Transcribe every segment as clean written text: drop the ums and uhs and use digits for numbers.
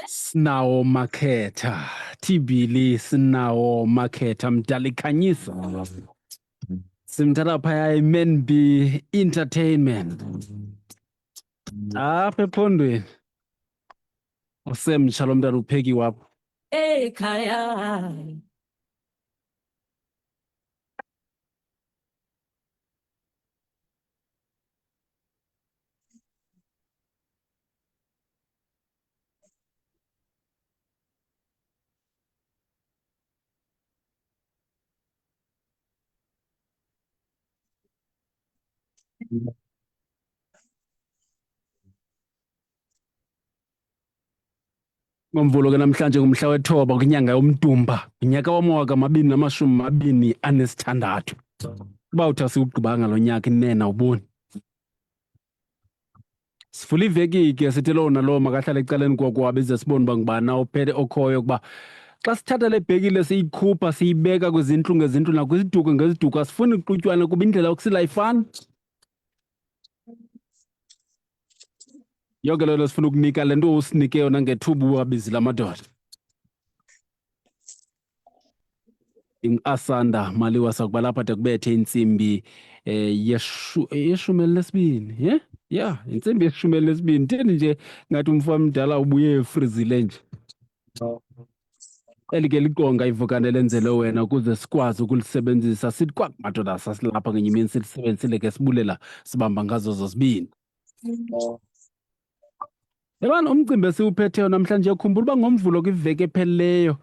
Sinawo Makhetha, Thibili sinawo Makhetha mdalikhanyisa. Simthatha phaya iMan B Entertainment. Apha ephondweni. Usemtsha lo mntana upheki wapho. Ekhaya. Ngomvulo ke namhlanje ngumhla wethoba kwinyanga yoMdumba, unyaka wama-2026. Uba uthi asiwugqibanga lo nyaka inene awuboni. Sivula iveki ke sithi lowo nalowo makahlale ecaleni kokwabo ize sibone uba ngubani ophethe okhoyo kuba xa sithatha le bhekile siyikhupha siyibeka kwizintlu ngezintlu nakwiziduko ngeziduko asifuni kuxutywano kuba indlela yokusila ayifani. Yonke loo nto sifuna ukunika le nto usinike yona ngethuba uwabizile amadoda. Asanda Maliwa sakuba lapha de kubethe intsimbi yeshumi elinesibini. Intsimbi yeshumi elinesibini. Theni nje ngathi umfana mdala ubuye efrizile nje. Eli ke liqonga ivukane lenzele wena ukuze sikwazi ukulisebenzisa sithi madoda sasilapha ngenye imini silisebenzisile ke sibulela sibamba ngazo zozibini. Yabona umcimbi esiwuphetheyo namhlanje khumbula uba ngomvulo kwiveki ephelileyo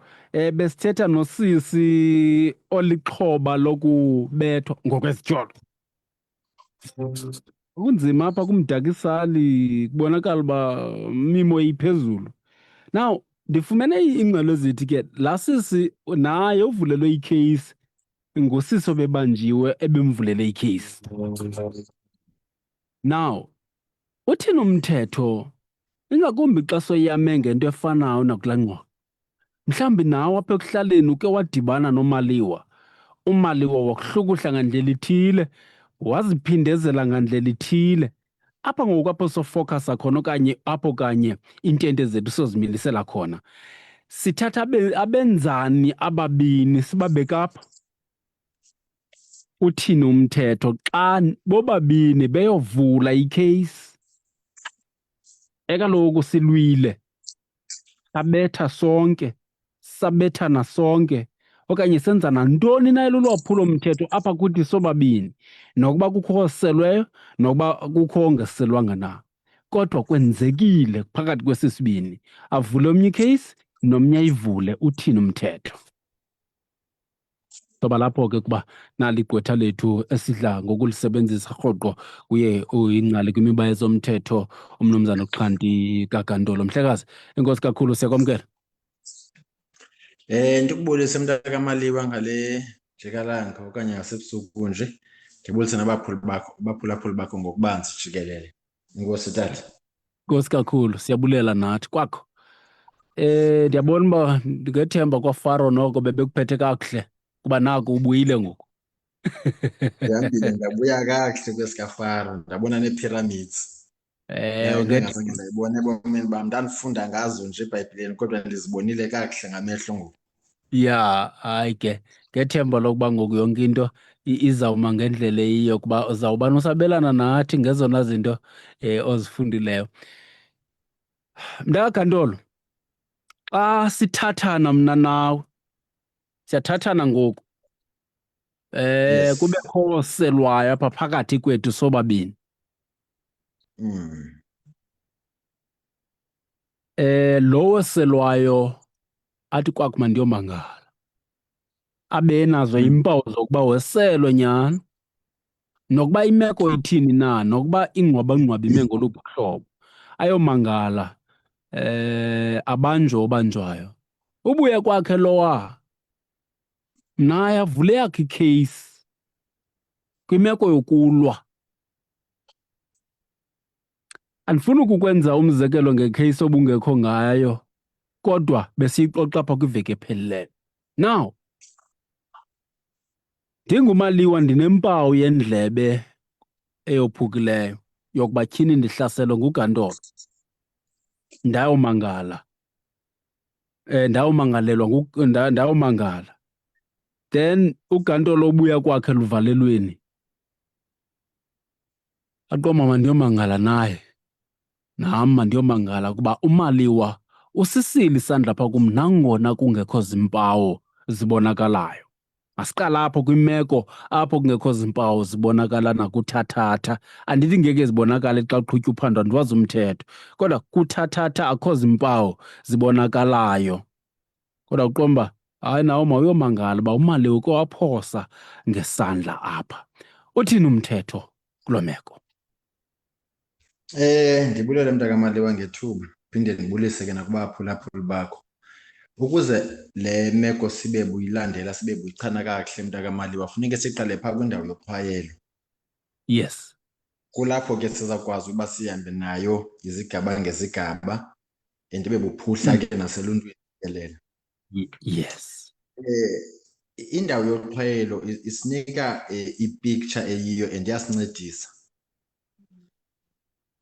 besithetha nosisi olixhoba lokubethwa ngokwezityolo. Kunzima apha kumdakisali kubonakala uba mimo iphezulu. Now ndifumene iingxelo ezithi ke laa sisi naye uvulelwe ikheyisi ngusisi obebanjiwe ebemvulele ikheyisi. Now uthini umthetho ingakumbi xa soyame ngento efanayo nakulaa ngxoxo? Mhlawumbi nawe apha ekuhlaleni uke wadibana nomaliwa. Umaliwa wakuhlukuhla ngandlela ithile, waziphindezela ngandlela ithile. Apha ngoku apho sofokasa khona okanye apho kanye iintente zethu sozimilisela khona. Sithatha abenzani ababini sibabeke apha? Uthini umthetho xa bobabini beyovula ikheyisi? Ekaloku silwile, sabetha sonke, sabethana sonke, okanye senza nantoni na elulwaphulo mthetho apha kuthi sobabini, nokuba kukho oselweyo nokuba kukho ongeselwanga na. Kodwa kwenzekile phakathi kwesisibini, avule omnye ikheyisi nomnye ayivule. Uthini umthetho? Soba lapho ke kuba nali igqwetha lethu esidla ngokulisebenzisa rhoqo kuye uyingcali kwimiba yezomthetho umnumzana uXhanti Gagantolo. Mhlekazi, enkosi kakhulu, siyakwamkela. Ndikubulise mntakamaliwa ngale njikalanga okanye ngasebusuku nje. Ndibulise nabaphulaphuli bakho ngokubanzi jikelele. Inkosi tata. Nkosi kakhulu, siyabulela nathi kwakho. Ndiyabona uba ndingethemba kwaFaro noko bebekuphethe kakuhle kuba naku ubuyile ngoku. Ndihambile ndabuya kakuhle kwesikafaro ndabona nee-pyramids. Ngazange ndayibona ebomini bam, ndandifunda ngazo nje eBhayibhileni kodwa ndizibonile kakuhle ngamehlo ngoku. Ya, hayi ke ngethemba lokuba ngoku yonke into izawuma ngendlela eyiyo kuba uzawubani usabelana nathi ngezona zinto ozifundileyo. Mntakagantolo, xa sithathana mna nawe, siyathathana ngoku. Yes. Kubekho oselwayo apha phakathi kwethu sobabini. Lo oselwayo athi kwaku mandiyomangala, abe nazo iimpawu zokuba weselwe nyhani, nokuba imeko ithini na, nokuba ingxwabangxwaba ime ngoluphi uhlobo, ayomangala abanjwe obanjwayo. Ubuye kwakhe lowa naye avule yakhe ikheyisi kwimeko yokulwa. Andifuni ukukwenza umzekelo ngekheyisi obungekho ngayo, kodwa besiyixoxa apha kwiveki ephelileyo. Now, ndingumaliwa ndinempawu yendlebe eyophukileyo yokuba tyhini ndihlaselwe ngugantolo. ndayomangala. Ndawumangalelwa ndawumangala. Then uGantolo ubuya kwakhe luvalelweni. Aqoma mandiyomangala naye. Nam mandiyomangala kuba uMaliwa usisile isandla pha kum nangona kungekho zimpawu zibonakalayo. Masiqala apho kwimeko apho kungekho zimpawu zibonakala nakuthathatha. Andithi ngeke zibonakale xa kuqhutywa uphando, andiwazi umthetho. Kodwa kuthathatha akho zimpawu zibonakalayo. Kodwa uqomba, hayi nawe mawuyomangala uba uMaliwa uke waphosa ngesandla apha. Uthini umthetho kuloo meko? Ndibulele mntakaMaliwa ngethuba, phinde ndibulise ke nakubaphulaphuli bakho. Ukuze le meko sibe buyilandela, sibe buyichana kakuhle mntakaMaliwa, funeke siqale phaa kwindawo yokuxhwayelo. Yes. Kulapho ke sizakwazi uba sihambe nayo izigaba ngezigaba and ibe buphuhla ke naseluntwini jikelele. Yes. Indawo yoxhwayelo isinika i-picture eyiyo and iyasincedisa.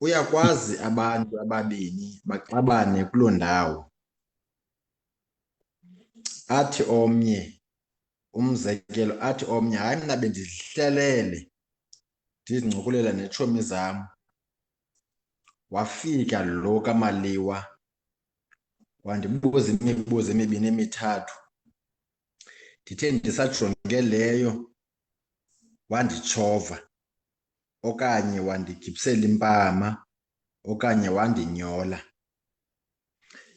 Uyakwazi abantu ababini baxabane kuloo ndawo, athi omnye, umzekelo, athi omnye, hayi mna bendizihlelele ndizincokolela neetshomi zam. Wafika lo kaMaliwa wandibuza imibuzo emibini emithathu. Ndithe ndisajonge leyo wanditshova, okanye wandigibisela impama, okanye wandinyola.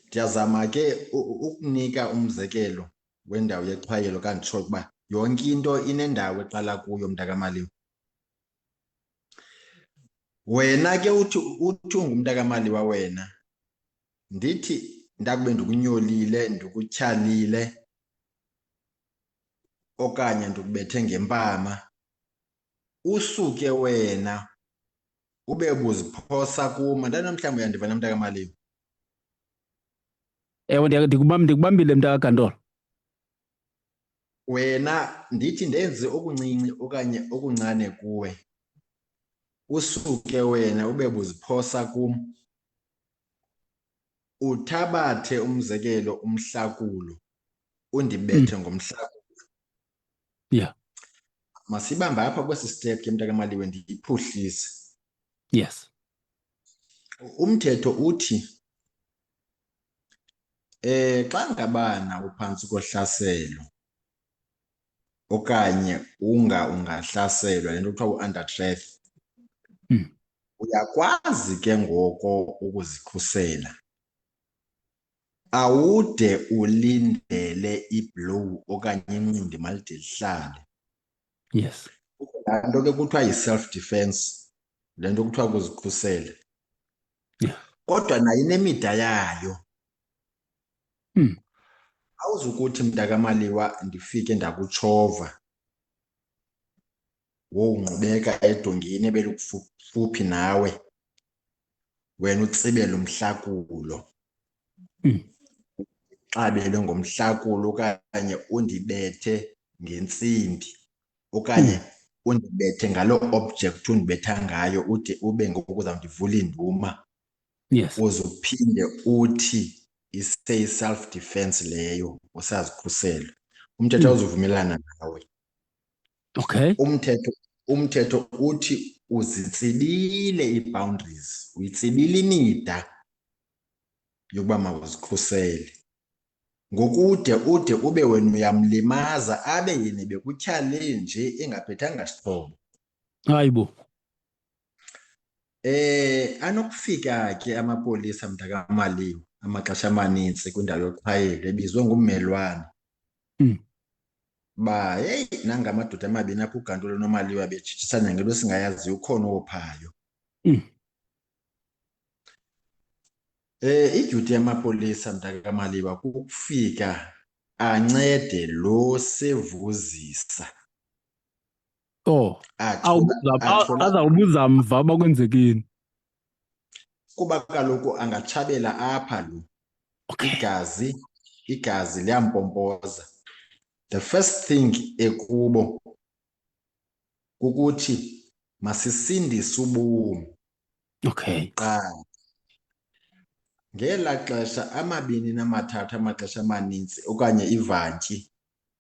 Ndiyazama ke ukunika umzekelo wendawo yexhwayelo kanditsho ukuba yonke into inendawo eqala kuyo mntakaMaliwa. Wena ke uthi ungumntakaMaliwa wena, ndithi ndakube ndikunyolile, ndikutyhalile, okanye ndikubethe ngempama, usuke wena ube buziphosa kum. Andana mhlawumbi uyandiva na mntakaMaliwa? Ewe, ndikubambile mntakaGantolo. Wena ndithi ndenze okuncinci okanye okuncane kuwe, usuke wena ube buziphosa kum, uthabathe umzekelo umhlakulo, undibethe ngomhlakulo. Yeah. Masibambe apha kwesi step ke mntakaMaliwe ndiyiphuhlise. Yes. Umthetho uthi xa ngabana uphantsi kohlaselo okanye ungahlaselwa, le nto kuthiwa u-under threat, uyakwazi ke ngoko ukuzikhusela. Awude ulindele iblow okanye incindi malide lihlale. Yes. Laa nto ke kuthiwa yi-self defense, le nto kuthiwa kuzikhusela. Yeah. Kodwa nayo inemida yayo. Awuzukuthi mntakaMaliwa ndifike ndakutshova wowungqubeka edongeni ebelikufuphi nawe, wena utsibele umhlakulo, xabele ngomhlakulo, okanye undibethe ngentsimbi, okanye undibethe ngaloo object undibetha ngayo, ude ube ngoku uzawundivula induma. Yes. Uze uphinde uthi ise-self defense leyo, usazikhusela. Umthetho awuzuvumelana nawe. Okay. Umthetho uthi uzitsibile ii-boundaries, uyitsibile imida yokuba mawuzikhusele. Ngokude ude ube wena uyamlimaza, abe yena bekutyhale nje engaphethanga sixhobo. Hayibo. Anokufika ke amapolisa mntakaMaliwa amaxesha amanintsi kwindawo yoxhwayelo ebizwe ngummelwane. Ba heyi, nanga amadoda amabini apha uGantolo noMaliwa betshitshisana ngento singayaziyo, ukhona ophayo. Idyuti yamapolisa mntakaMaliwa kukufika ancede lo sevuzisa. Azawubuza mva uba kwenzekeni. Kuba kaloku angatshabela apha lo. Okay. Igazi liyampompoza. The first thing ekubo kukuthi masisindise ubomi. Okay. Qala. Ngela xesha amabini namathathu amaxesha amanintsi okanye ivantyi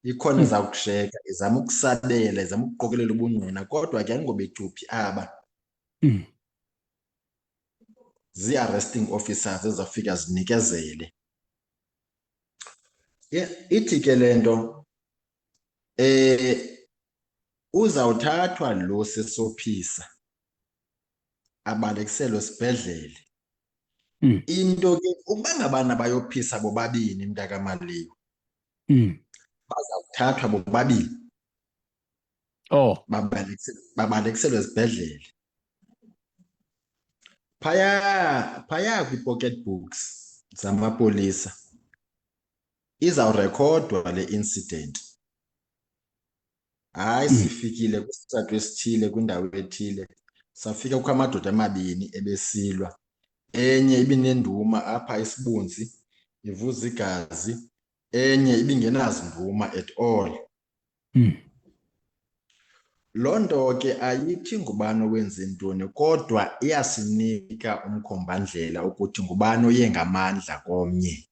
ikhona eza kusheka, izama ukusabela, izama ukuqokelela ubungqina, kodwa ke ayingobetuphi aba zii-arresting officers ezafika zinikezele. Ithi ke le nto uzawuthathwa lo sesophisa abalekiselwe esibhedlele. Into ke ukuba ngabana bayophisa bobabini mntakaMaliwa, bazawuthathwa bobabini babalekiselwe esibhedlele. Phaya kwi-pocket books zamapolisa izawurekhodwa le incident. Hayi, sifikile kwisithathu esithile kwindawo ethile, safika kukho amadoda amabini ebesilwa, enye ibinenduma apha isibunzi ivuza igazi, enye ibingenazinduma at all. Loo nto ke ayithi ngubani owenze ntoni, kodwa iyasinika umkhombandlela ukuthi ngubani oye ngamandla komnye.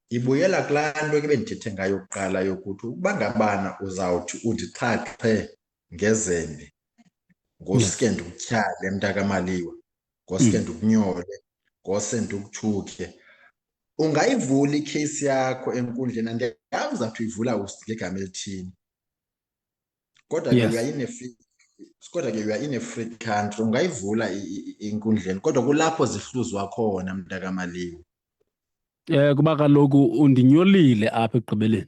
Ibuyela kulaa nto ke bendithethe ngayo kuqala yokuthi ukuba ngabana uzawuthi undixhaqhe ngezembe, ngosuke ndikutyhale mntakaMaliwa, ngosuke ndikunyole, ngose ndikuthuke, ungayivula ikheyisi yakho enkundleni. Andiyazi uzawuthi uyivula ngegama elithini, kodwa ke kodwa ke we are in a free country, ungayivula enkundleni, kodwa kulapho zihluzwa khona mntakaMaliwa. Kuba kaloku undinyolile apha ekugqibeleni.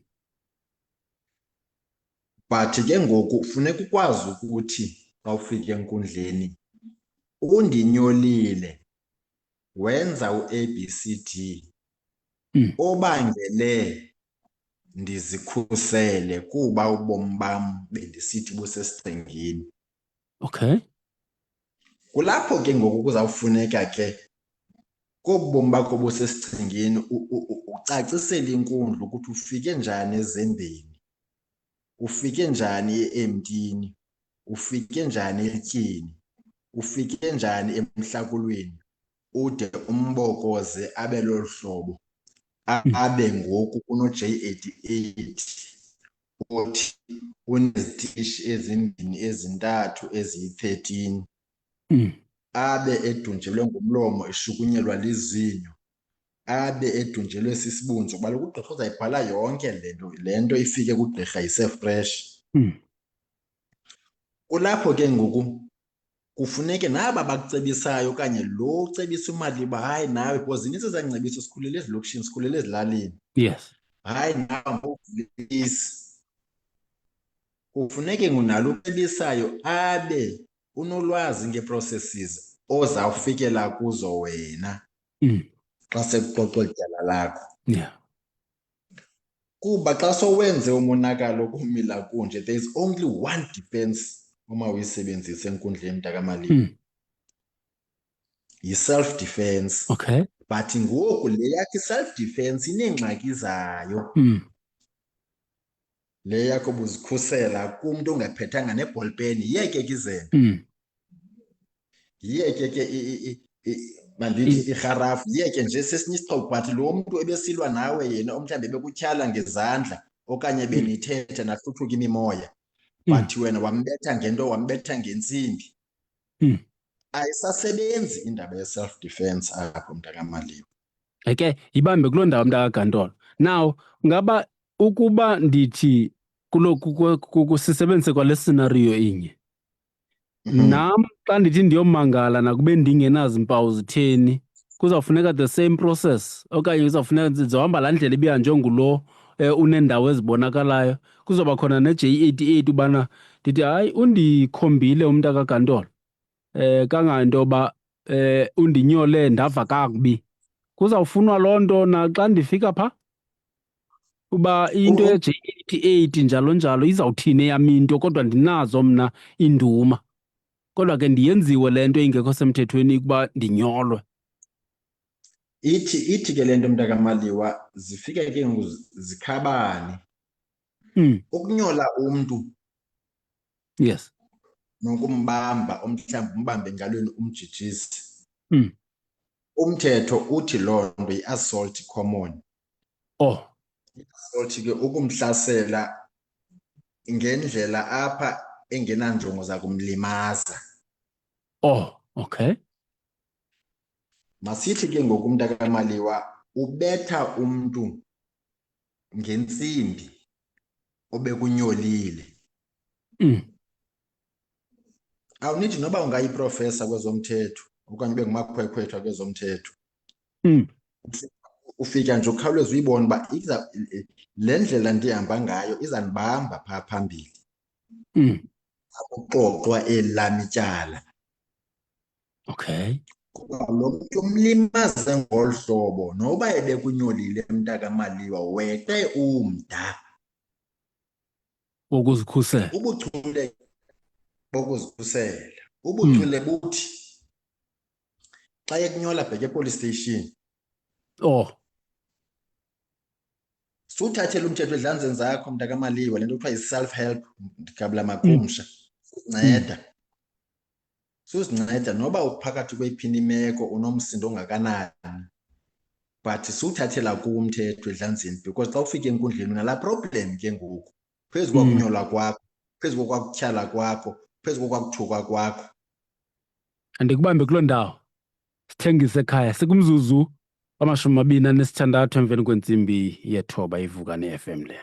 But ke ngoku funeka ukwazi ukuthi xa ufika enkundleni undinyolile, wenza u-ABCD obangele ndizikhusele kuba ubomi bam bendisithi busesichengeni. Okay. Kulapho ke ngoku kuzawufuneka ke kobu bomi bakho busesichengeni ucacisele inkundla ukuthi ufike njani ezembeni, ufike njani emntini, ufike njani elityeni, ufike njani emhlakulweni, ude umbokoze abe lolu hlobo, abe ngoku kuno-J88 othi unezitishi ezimbini ezintathu eziyi-13, abe edunjelwe ngumlomo eshukunyelwa lizinyo, abe edunjelwe sisibunzi. Kuba kaloku ugqirha uzayibhala yonke le nto ifike kugqirha isefresh. Kulapho ke ngoku kufuneke naba bakucebisayo okanye lo ucebisa uMaliwa, hayi nawe, because zinintsi ezangcebiso sikhulele ezilokishini, sikhulele ezilalini. Yes. Hayi nawe mbovulisi, kufuneke ngunalo ucebisayo abe unolwazi ngee-processes ozawufikela kuzo wena xa sekuxoxwa ityala lakho. Kuba xa sowenze umonakalo kumila kunje, there is only one defense uma uyisebenzisa enkundleni mntakaMaliwa, yi-self defense. Okay. But ngoku le yakho i-self defense ineengxaki zayo. Le yakho buzikhusela kumntu ongaphethanga nebholpeni, yiyeke ke izembe, yiyeke ke mandithi irharafu, yiyeke nje sesinye isixhobo. But lo mntu ebesilwa nawe yena omhlawumbi bekutyhala ngezandla okanye benithetha nahluthuka imimoya, but wena wambetha ngento, wambetha ngentsimbi, ayisasebenzi indaba ye-self defense apho mntakaMaliwa. Ke yibambe kuloo ndawo mntakaGantolo. Now ngaba ukuba ndithi sisebenzise kwale scenario inye, nam xa ndithi ndiyomangala nakube ndingenazo iimpawu zitheni, kuzawufuneka the same process okanye kuzawufuneka ndizohamba laa ndlela ibihanjwe ngulo uneendawo ezibonakalayo, kuzoba khona ne-J88 ubana ndithi hayi undikhombile umntakaGantolo kanganto yoba undinyole ndava kakubi. Kuzawufunwa loo nto naxa ndifika phaa, uba into ye-J88 njalo njalo izawuthini eyam into, kodwa ndinazo mna iinduma, kodwa ke ndiyenziwe le nto ingekho semthethweni ukuba ndinyolwe. Ithi ke le nto mntakaMaliwa zifike ke ngoku zikhabane. Ukunyola umntu, yes, nokumbamba, omhlawumbi umbambe engalweni umjijise, Umthetho uthi loo nto yi-assault common. I-assault ke ukumhlasela ngendlela apha engenanjongo zakumlimaza. Okay. Masithi ke ngoku umntakaMaliwa ubetha umntu ngentsimbi obekunyolile. Awunithi noba ungayiprofesa kwezomthetho okanye ube ngumakhwekhwethwa kwezomthetho. Ufika nje ukhawuleze uyibone uba le ndlela ndihamba ngayo izandibamba phaa phambili. Akuxoxwa elam ityala. Okay. Kuba lo mntu umlimaze ngolu hlobo noba ebekunyolile umntakaMaliwa weqe umda wokuzikhusela. Ubuchule bokuzikhusela. Ubuchule buthi xa ekunyola bheke e-police station. Suthathela umthetho edlanzeni zakho mntakaMaliwa, le nto kuthiwa yi-self help gabula makhumsha. Suzinceda noba uphakathi kweyiphini imeko unomsindo ongakanani, but suthathela kuwo umthetho edlanzeni because xa ufika enkundleni unalaa problem ke ngoku phezu kwakunyola kwakho, phezu kokwakutyhala kwakho, phezu kokwakuthuka kwakho. Andikubambe kuloo ndawo. Sithengise ekhaya sikumzuzu wama-26 emveni kwentsimbi ye-9 iVukani FM le.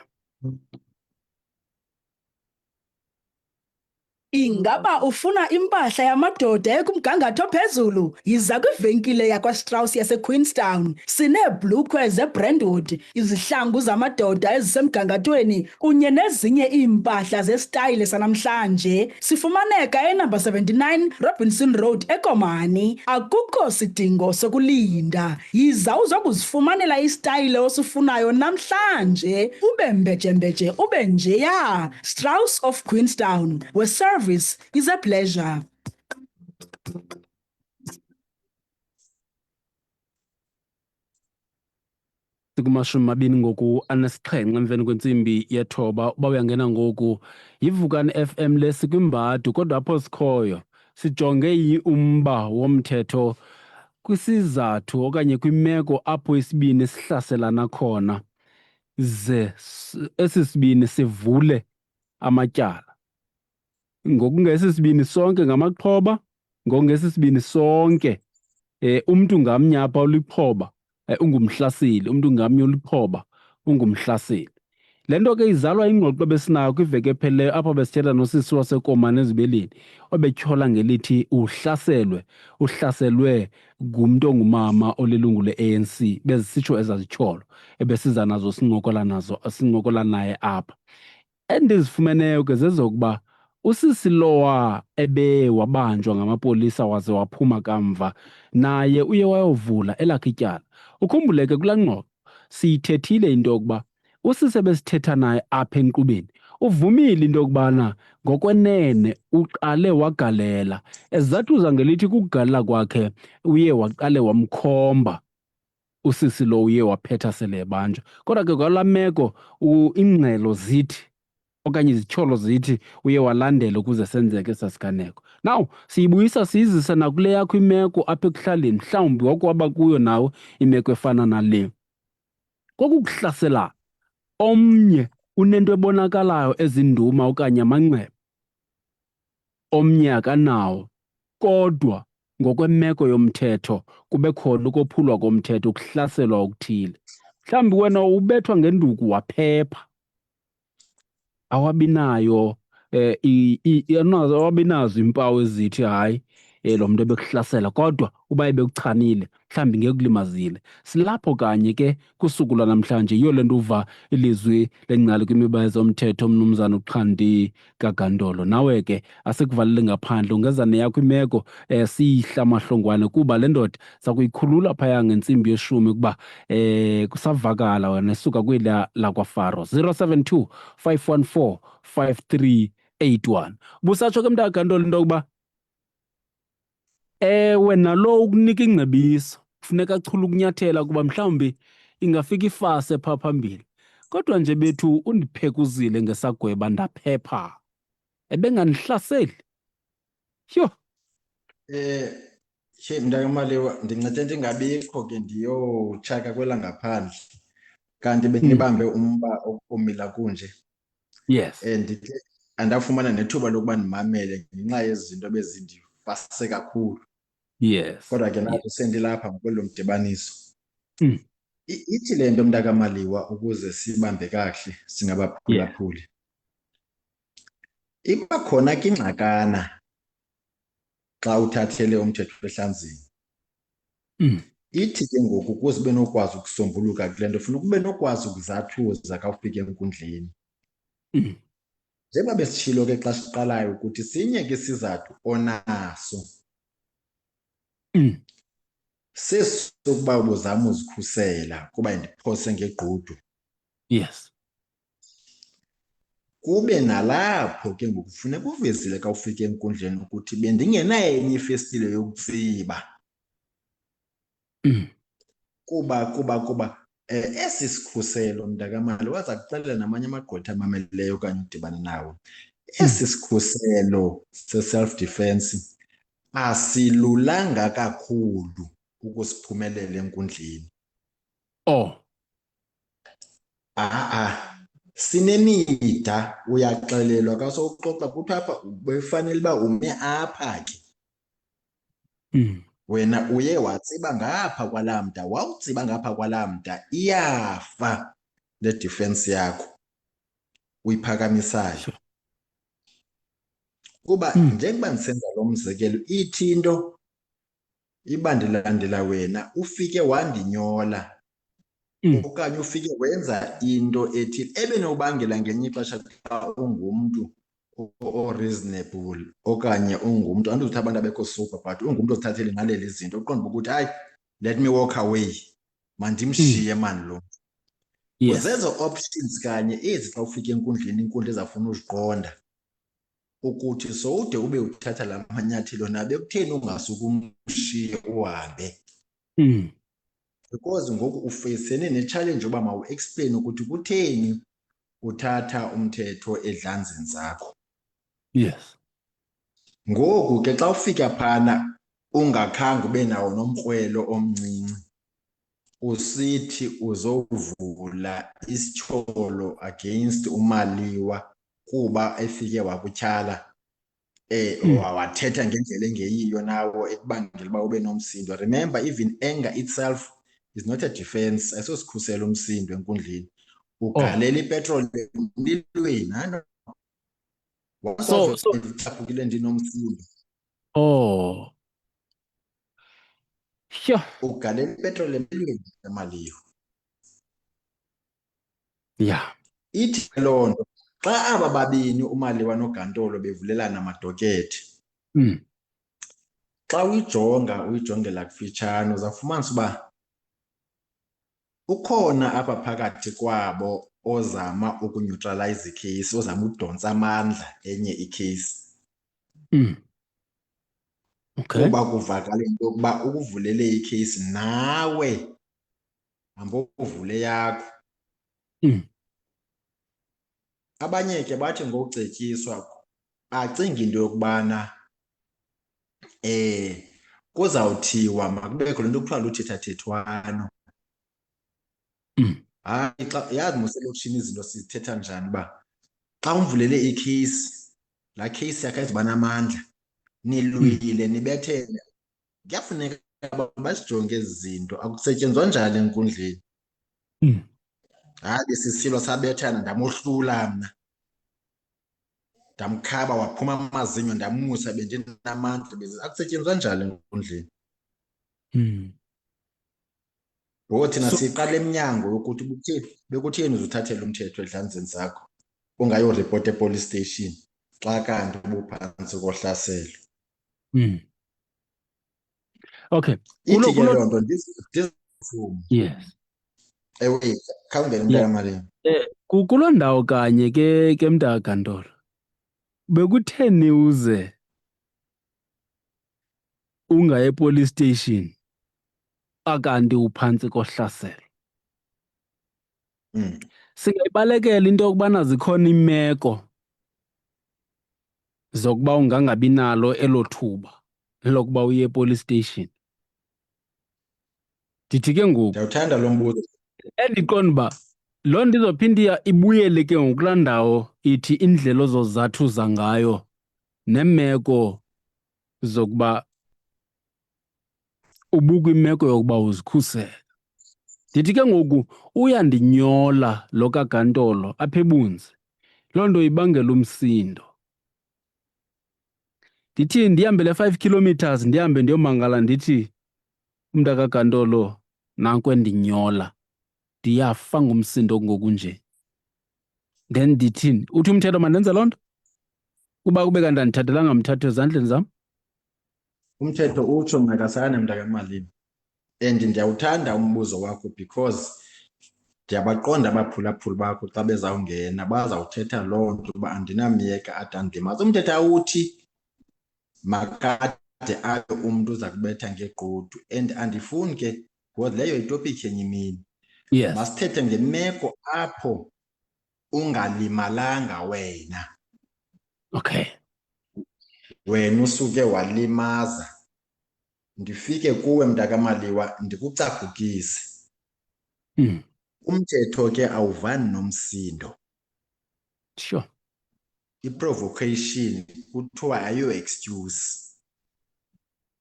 Ingaba ufuna impahla yamadoda ekumgangatho phezulu? Yiza kwivenkile yakwaStrauss yaseQueenstown. Sineebhlukhwe zeBrentwood, izihlangu zamadoda ezisemgangathweni kunye nezinye iimpahla zesitayile sanamhlanje. Sifumaneka enamba 79 Robinson Road eKomani. Akukho sidingo sokulinda. Yiza uzokuzifumanela isitayile osifunayo namhlanje. Ube mbejembeje ube njeya. Strauss of Queenstown, where service is a pleasure. Sikumashumi ngoku anesixhenxe emveni kwentsimbi ye-9. Uba uyangena ngoku yiVukani FM le sikwimbadu, kodwa apho sikhoyo sijonge umba womthetho kwisizathu okanye kwimeko apho isibini sihlaselana khona, ze esi sibini sivule amatyala. Ngokungesisibini sonke ngamaxhoba, ngokungesisibini sonke umntu ngamnye apha ulixhoba ungumhlaseli, umntu ngamnye ulixhoba ungumhlaseli. Le nto ke izalwa ingxoxo besinayo kwiveki ephelileyo apho besithetha nosisi waseKomani eZibeleni obetyhola ngelithi uhlaselwe ngumntu ongumama olilungu le-ANC, bezisitsho ezazityholo ebesiza nazo sincokola naye apha. Endizifumeneyo ke zezokuba usisi lowa ebe wabanjwa ngamapolisa waze waphuma kamva, naye uye wayovula elakhe ityala. Ukhumbule ke kulaa ngxoxo siyithethile into yokuba usisi ebesithetha naye apha enkqubeni uvumile into yokubana ngokwenene uqale wagalela. Ezizathu ngelithi kukugalela kwakhe uye waqale wamkhomba usisi lo uye waphetha sele ebanjwa. Kodwa ke kwalaa meko ingxelo zithi okanye izityholo zithi uye walandela ukuze senzeke esasiganeko. Now siyibuyisa siyizise nakule yakho imeko apha ekuhlaleni, mhlawumbi wakwaba kuyo nawe imeko efana nale. Kokukuhlasela omnye unento ebonakalayo ezinduma okanye amanxeba, omnye akanawo, kodwa ngokwemeko yomthetho kube khona ukophulwa komthetho, ukuhlaselwa okuthile. Mhlawumbi wena ubethwa ngenduku waphepha, awabinayo awabinazo iimpawu ezithi hayi lo mntu ebekuhlasela, kodwa uba ebekuchanile mhlawumbi ngekulimazile. Silapho kanye ke kusuku lwanamhlanje, yiyo le nto uva ilizwi lengcali kwimiba yezomthetho umnumzana uXhandi Gagandolo. Nawe ke asikuvalele ngaphandle, ungeza neyakho imeko siyihla amahlongwane, kuba le ndoda sakuyikhulula phaya ngentsimbi ye-10 ukuba kusavakala wena esuka kweli lakwaFaro. 072 514 5381. Busatsho ke mntagandolo into yokuba ewe nalo ukunika ingcebiso kufuneka achule ukunyathela kuba mhlawumbi ingafika ifase phaa phambili. Kodwa nje bethu undiphekuzile ngesagweba ndaphepha, ebengandihlaseli. Yho! She mntakamaliwa ndincede ndingabikho ke ndiyotshaka kwela ngaphandle kanti benibambe umba omila kunje. Yes. Ndithe andafumana nethuba lokuba ndimamele ngenxa yezinto bezindifase kakhulu. Yes. Kodwa ke nathi sendilapha ngokwelo mdibaniso. Ithi le nto mntakamaliwa ukuze sibambe kakuhle singabaphulaphuli. Iba khona ke ingxakana xa uthathele umthetho ehlanzini. Ithi ke ngoku ukuze ube nokwazi ukusombuluka kule nto funeka ube nokwazi ukuzathuza xa ufika enkundleni. Njengoba besitshilo ke xa siqalayo ukuthi sinye ke isizathu onaso sesokuba ubuzama uzikhusela kuba ndiphose ngegqudu. Yes. Kube nalapho ke ngoku funeka uvezile xa ufika enkundleni ukuthi bendingenayo enye ifestile yokutsiba. Kuba esi sikhuselo mntakamali waza kuxelela namanye amagqwetha amameleyo okanye udibana nawo. Esi sikhuselo se-self defense asilulanga kakhulu ukusiphumelela enkundleni. Sinemida, uyaxelelwa xa sowuxoxa kuthi apha befanele uba ume apha ke. Wena uye watsiba ngapha kwalaa mda, wawutsiba ngapha kwalaa mda iyafa le defense yakho uyiphakamisayo. Kuba njengoba ndisenza lo mzekelo ithi into iba ndilandela wena ufike wandinyola okanye ufike wenza into ethile ebenobangela ngenye ixesha xa ungumntu o-reasonable okanye ungumntu andizuthi abantu abekho super but ungumntu ozithathela inqaleli izinto uqonda ukuthi hayi let me walk away, mandimshiye mani lo. Zezo options kanye ezi xa ufika enkundleni, inkundla ezafuna uziqonda ukuthi sowude ube uthatha la manyathelo nabe kutheni ungasuke umshiye uhambe. Because ngoku ufeyisene ne-challenge yoba mawu-explain ukuthi kutheni uthatha umthetho edlanzini zakho. Yes. Ngoku ke xa ufika phana ungakhange ube nawo nomkrwelo omncinci, usithi uzovula isityholo against uMaliwa kuba efike wakutyhala wathetha ngendlela engeyiyo nawo ekubangela uba ube nomsindo. Remember, even anger itself is not a defense, ayisosikhusela umsindo enkundleni. Ugalela ipetroli emlilweni. Wasophukile ndinomsindo. Sure. Ugalela ipetroli emlilweni eMaliwa. Yeah. Ithi loo nto xa aba babini uMaliwa noGantolo bevulelana amadokethi, xa uyijongela kufitshane uzawufumanisa uba ukhona apha phakathi kwabo ozama ukuneutralize ikheyisi, ozama udontsa amandla enye ikheyisi. Kuba kuvakala into yokuba ukuvulele ikheyisi nawe hambovule yakho. Abanye ke bathi ngokucetyiswa bacinga into yokubana kuzawuthiwa makubekho le nto kuthiwa luthethathethwano. Hayi, xa yazi muselokishini izinto sizithetha njani uba xa umvulele ikheyisi, laa kheyisi yakhe ayizuba namandla, nilwile nibethene, kuyafuneka abantu bazijonge ezi zinto. Akusetyenzwa njani enkundleni? Hayi, besisilwa sabethana ndamohlula mna, ndamkhaba waphuma amazinyo ndamusa bendinamandla. Akusetyenzwa njani enkundleni? Ngoku thina siqala emnyango yokuthi bekutheni uzuthathela umthetho edlanzini zakho ungayoripota epolice station xa kanti ubuphantsi kohlaselo. Okay. Ithi ke loo nto ndizivuma. Yes. Ewe, khawungena mntakamali. Kuloo ndawo kanye ke mntakagantolo, bekutheni uze ungaye epolice station akanti uphantsi kohlaselo? Singayibalekela into yokubana zikhona iimeko zokuba ungangabi nalo elo thuba lokuba uye epolice station. Ndithi ke ngoku Ndiyawuthanda lo mbuzo. endiqonda uba loo nto izophinda ibuyele ke ngoku kulaa ndawo ithi indlela ozozathuza ngayo neemeko zokuba ubukwimeko yokuba uzikhusele. Ndithi ke ngoku uyandinyola lo kaGantolo apha ebunzi. Loo nto ibangela umsindo. Ndithi ndihambe le 5 kilometers ndihambe ndiyomangala ndithi umntu kaGantolo nanku endinyola. Ndiyafa ngumsindo ngoku nje. Then ndithini? Uthi umthetho mandenze loo nto? Kuba kube kanti andithathelanga mthatho ezandleni zam? Umthetho utsho ncakasana mntakaMalini. And ndiyawuthanda umbuzo wakho because ndiyabaqonda abaphulaphuli bakho xa bezawungena bazawuthetha loo nto uba andinamyeka ade andimazi. Umthetho awuthi makade abe umntu uza kubetha ngequdu, and andifuni ke because leyo yitopiki yenye imini. Yes. Masithethe ngemeko apho ungalimalanga wena. Okay. Wena usuke walimaza. Ndifike kuwe mntakaMaliwa ndikucapukise. Umthetho ke awuvani nomsindo. Sure. I-provocation kuthiwa ayo excuse.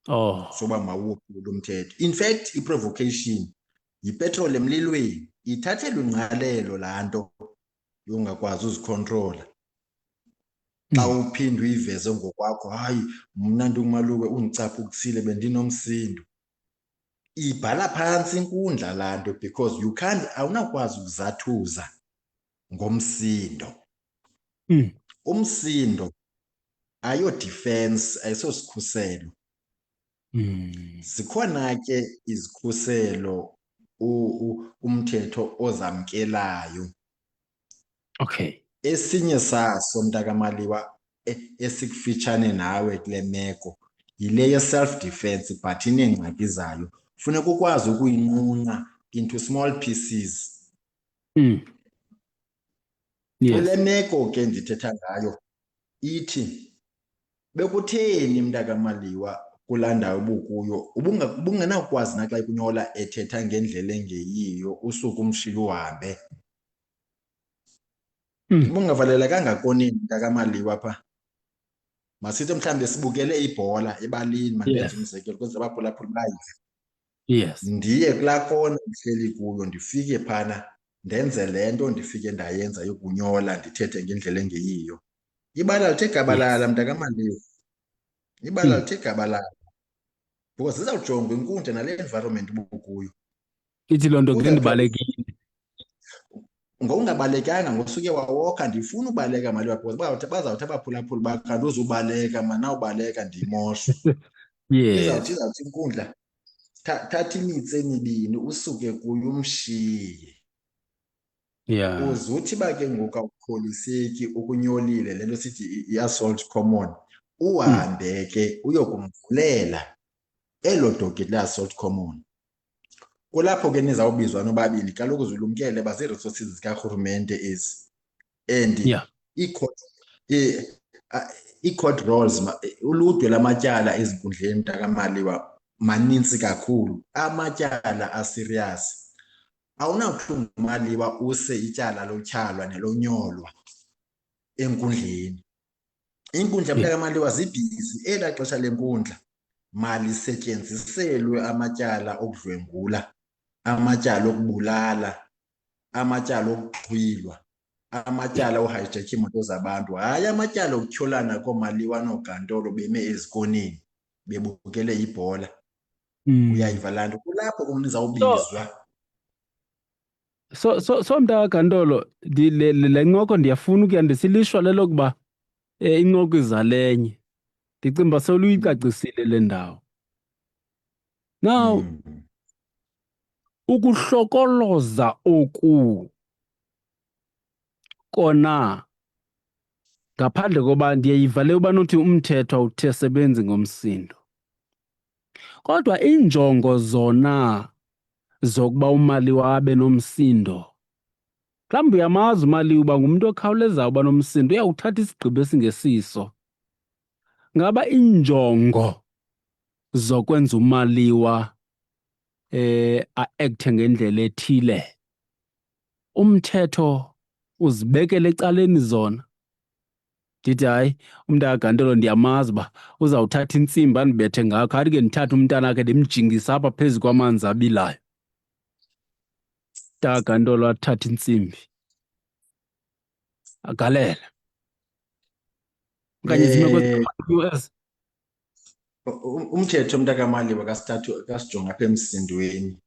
Oh. Soba mawuphule umthetho. In fact, i-provocation yipetrol emlilweni. Ithathelwe ingqalelo laa nto yongakwazi uzikhontrola. Xa uphinde uyiveze ngokwakho, hayi mna ndumalume undicaphukisile bendinomsindo. Ibhala phantsi inkundla laa nto because you can't, awunakwazi ukuzathuza ngomsindo. Umsindo ayo defense, ayisosikhuselo. Zikhona ke izikhuselo umthetho ozamkelayo. Okay. Esinye saso mntakaMaliwa esikufitshane nawe kule meko yile ye-self defense but ineengxaki zayo. Funeka ukwazi ukuyinqunqa into small pieces. Yes. Kule meko ke ndithetha ngayo ithi bekutheni mntakaMaliwa kulaa ndawo ubukuyo ubungenakwazi naxa ikunyola ethetha ngendlela engeyiyo usuke umshiye uhambe. Ubungavalelekanga konini mntakaMaliwa pha. Masithi mhlawumbe sibukele ibhola ebalini, mandenze umzekelo kwezi abaphulaphuli bayive. Yes. Ndiye kulaa kona ndihleli kuyo ndifike phana ndenze le nto ndifike ndayenza yokunyola ndithethe ngendlela engeyiyo. Ibala lithe gabalala mntakaMaliwa. Ibala lithe gabalala. Because zizawujongwa inkundla nale environment ubukuyo. Ithi loo nto ke ndibalekile. Ngokungabalekanga ngosuke wawokha ndifuna ubaleka Maliwa because bazawuthi abaphulaphuli bakho kanti uzubaleka mana ubaleka ndimoshwe. Yes. Izawuthi inkundla thatha imitsi emibini usuke kuyo umshiye. Yeah. Uzuthi ba ke ngoku awukholiseki ukunyolile le nto sithi i-assault common. Uhambe ke uyokumvulela elo doki le-assault common. Kulapho ke nizawubizwa nobabili kaloku zulumkele bazii-resources zikarhulumente ezi. And i-court rolls uludwe lamatyala ezinkundleni mntakaMaliwa manintsi kakhulu. Amatyala aserious. Awunawuthi ungumaliwa use ityala lotyalwa nelonyolwa enkundleni. Inkundla mntakaMaliwa zibhizi elaa xesha lenkundla malisetyenziselwe amatyala okudlwengula, amatyala okubulala, amatyala okuxhwilwa, amatyala ohayijekha iimoto zabantu, hayi amatyala okutyholana koomaliwa noogantolo beme ezikoneni bebukele ibhola. Uyayiva laa nto kulapho kunizawubizwa. So mntakaGantolo le ncoko ndiyafuna ukuyandisilishwa lelokuba incoko izalenye. Ndicinga uba sewuyicacisile le ndawo. Now ukuhlokoloza oku kona ngaphandle koba ndiyayiva le uba nothi umthetho awuthe sebenzi ngomsindo. Kodwa iinjongo zona zokuba umaliwa abe nomsindo. Mhlawumbi uyamazi umaliwa uba ngumntu okhawuleza uba nomsindo uyawuthatha isigqibo esingesiso. Ngaba injongo zokwenza uMaliwa a-act ngendlela ethile, umthetho uzibekele ecaleni zona. Ndithi hayi, umntakaGantolo ndiyamazi uba uzawuthatha intsimbi andibethe ngakho, athi ke ndithathe umntana wakhe ndimjingise apha phezu kwamanzi abilayo. UmntakaGantolo athatha intsimbi agalele. Okanye izimeko ezi. Umthetho umntakaMaliwa kasijonga apha emsindweni.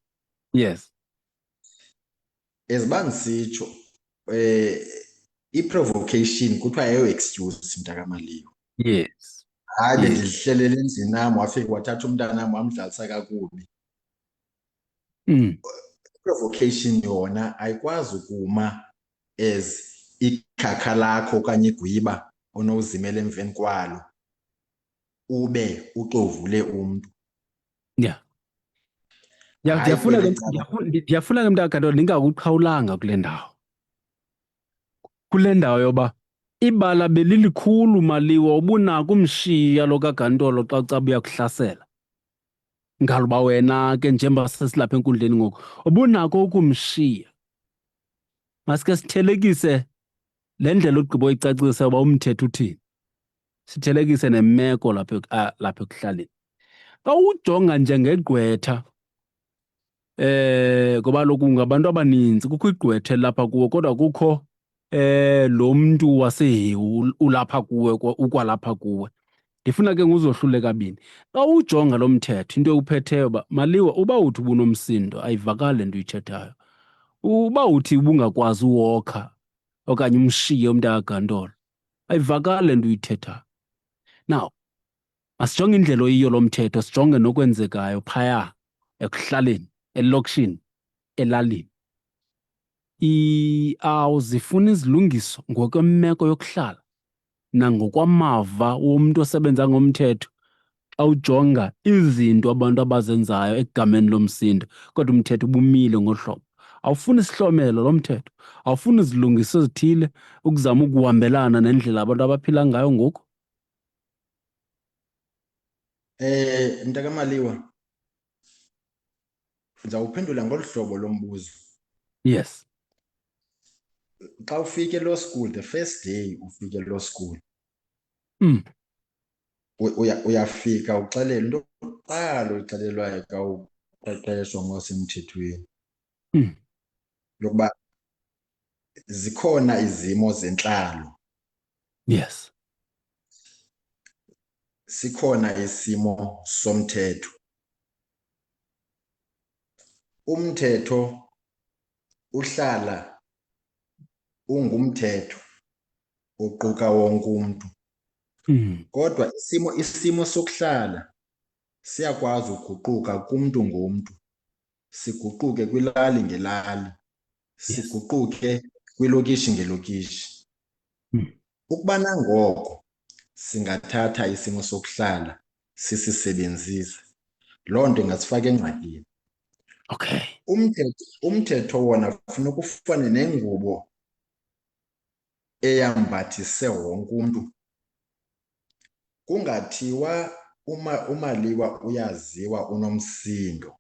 Yes. Eziba ndisitsho i-provocation kuthiwa ayo-excuse mntakaMaliwa. Yes. Hayi bendihlelele endlini nam wafika wathatha umntanam wamdlalisa kakubi. I-provocation yona ayikwazi ukuma as ikhakha lakho okanye igwiba onowuzimela emveni kwalo ube uxovule umntu. Yeah. Ndiyafuna ke mntakaGantolo ndingakuqhawulanga kule ndawo. Kule ndawo yoba ibala belilikhulu Maliwa, ubunako umshiya lo kaGantolo xa ucaba uyakuhlasela. Ngaloba wena ke njengoba sesilapha enkundleni ngoku ubunako ukumshiya. Masike sithelekise le ndlela ugqiba uyicacisa uba umthetho uthini. Sithelekise nemeko lapha ekuhlaleni. Xa ujonga njengegqwetha, ngoba kaloku ngabantu abaninzi, kukho igqwetha lapha kuwo kodwa kukho lo mntu wasehewu ulapha kuwe ukwalapha kuwe. Ndifuna ke nguzohlule kabini. Xa ujonga lo mthetho into ewuphetheyo uba Maliwa uba uthi ubunomsindo ayivakali le nto uyithethayo. Uba uthi ubungakwazi uwokha okanye umshiye umntakaGantolo ayivakali le nto uyithethayo. Now masijonge indlela oyiyo lo mthetho, sijonge nokwenzekayo phaya ekuhlaleni, elokishini, elalini. Awuzifuna izilungiso ngokwemeko yokuhlala nangokwamava womntu osebenza ngomthetho xa ujonga izinto abantu abazenzayo egameni lomsindo, kodwa umthetho ubumile ngohlobo. Awufuni isihlomelo lo mthetho, awufuni izilungiso ezithile ukuzama ukuhambelana nendlela abantu abaphila ngayo ngoku. MntakaMaliwa, ndizawuphendula ngolu hlobo lo mbuzo. Yes. Xa ufike law school, the first day ufike law school, uyafika uxelele into yokuqala uyixelelwayo xa uqeqeshwa ngosemthethweni yokuba zikhona izimo zentlalo. Yes. Sikhona isimo somthetho. Umthetho uhlala ungumthetho oquka wonke umntu. Kodwa isimo sokuhlala siyakwazi ukuguquka kumntu ngomntu, siguquke kwilali ngelali, siguquke kwilokishi ngelokishi. Ukuba nangoko singathatha isimo sokuhlala sisisebenzise, loo nto ingasifaka engxakini. Okay. Umthetho wona kufuneka ufane nengubo eyambathise wonke umntu. Kungathiwa uMaliwa uyaziwa unomsindo,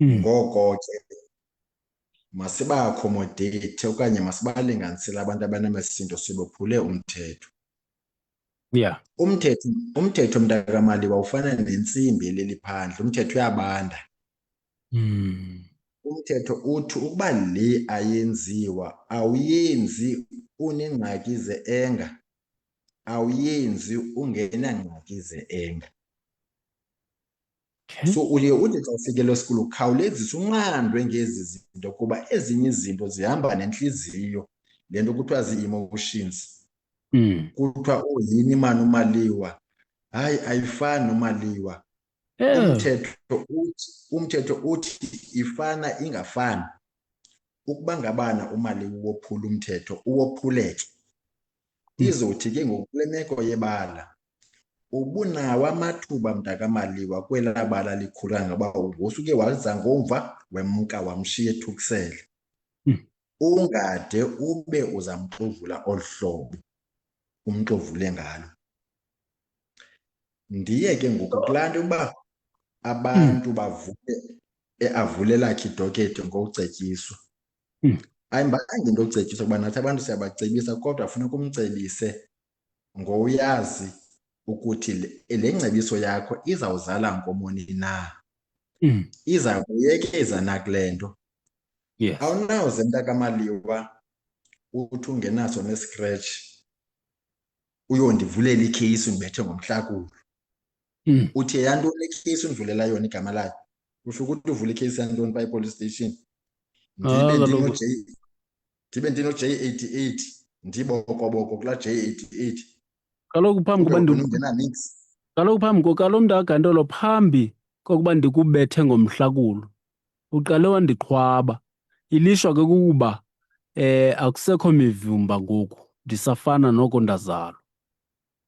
ngoko ke masiba-accommodate okanye masibalinganisele abantu abanamasindo sibophule umthetho. Yeah. Umthetho mntakaMaliwa ufana nentsimbi eleli phandle, umthetho uyabanda. Umthetho uthi ukuba le ayenziwa awuyenzi unengxaki ze-anger, awuyenzi ungenangxaki ze-anger. So uye uthi xa ufike law school ukhawulezise unqandwe ngezi zinto kuba ezinye izinto zihamba nentliziyo, le nto kuthiwa zii-emotions. Kuthiwa yini mani uMaliwa, hayi ayifani noMaliwa. Umthetho uthi ifana ingafani. Ukuba ngabana uMaliwa uwophula umthetho uwophuleke. Izothi ke ngoku kule meko yebala ubunawo amathuba mntakaMaliwa kwelaa bala likhula ngoba wosuke waza ngomva wemka wamshiya ethukisele. Ungade ube uzamxovula olu hlobo umxovule ngalo. ndiye ke ngoku kulaa nto uba abantu avule lakhe idokethi ngokucetyiswa. Ayimbanga into yokucetyiswa kuba nathi abantu siyabacebisa, kodwa funeka umcebise ngowuyazi ukuthi le ngcebiso yakho izawuzala nkomoni na, iza kuyekeza na kule nto. Yes. Awunawuze mntakamaliwa uthi ungenaso ne-scratch uyondivulela ikheyisi undibethe ngomhlakulo. Uthi yantoni ikheyisi undivulela yona igama layo? Usho ukuthi uvula ikheyisi yantoni phaa e-police station? Ndibe ndino-J88 ndibokoboko kulaa J88. Kaloku kaloku mntakagantolo, phambi kokuba ndikubethe ngomhlakulo uqale wandiqhwaba. Ilishwa ke kukuba akusekho mivumba ngoku, ndisafana noko ndazalwa.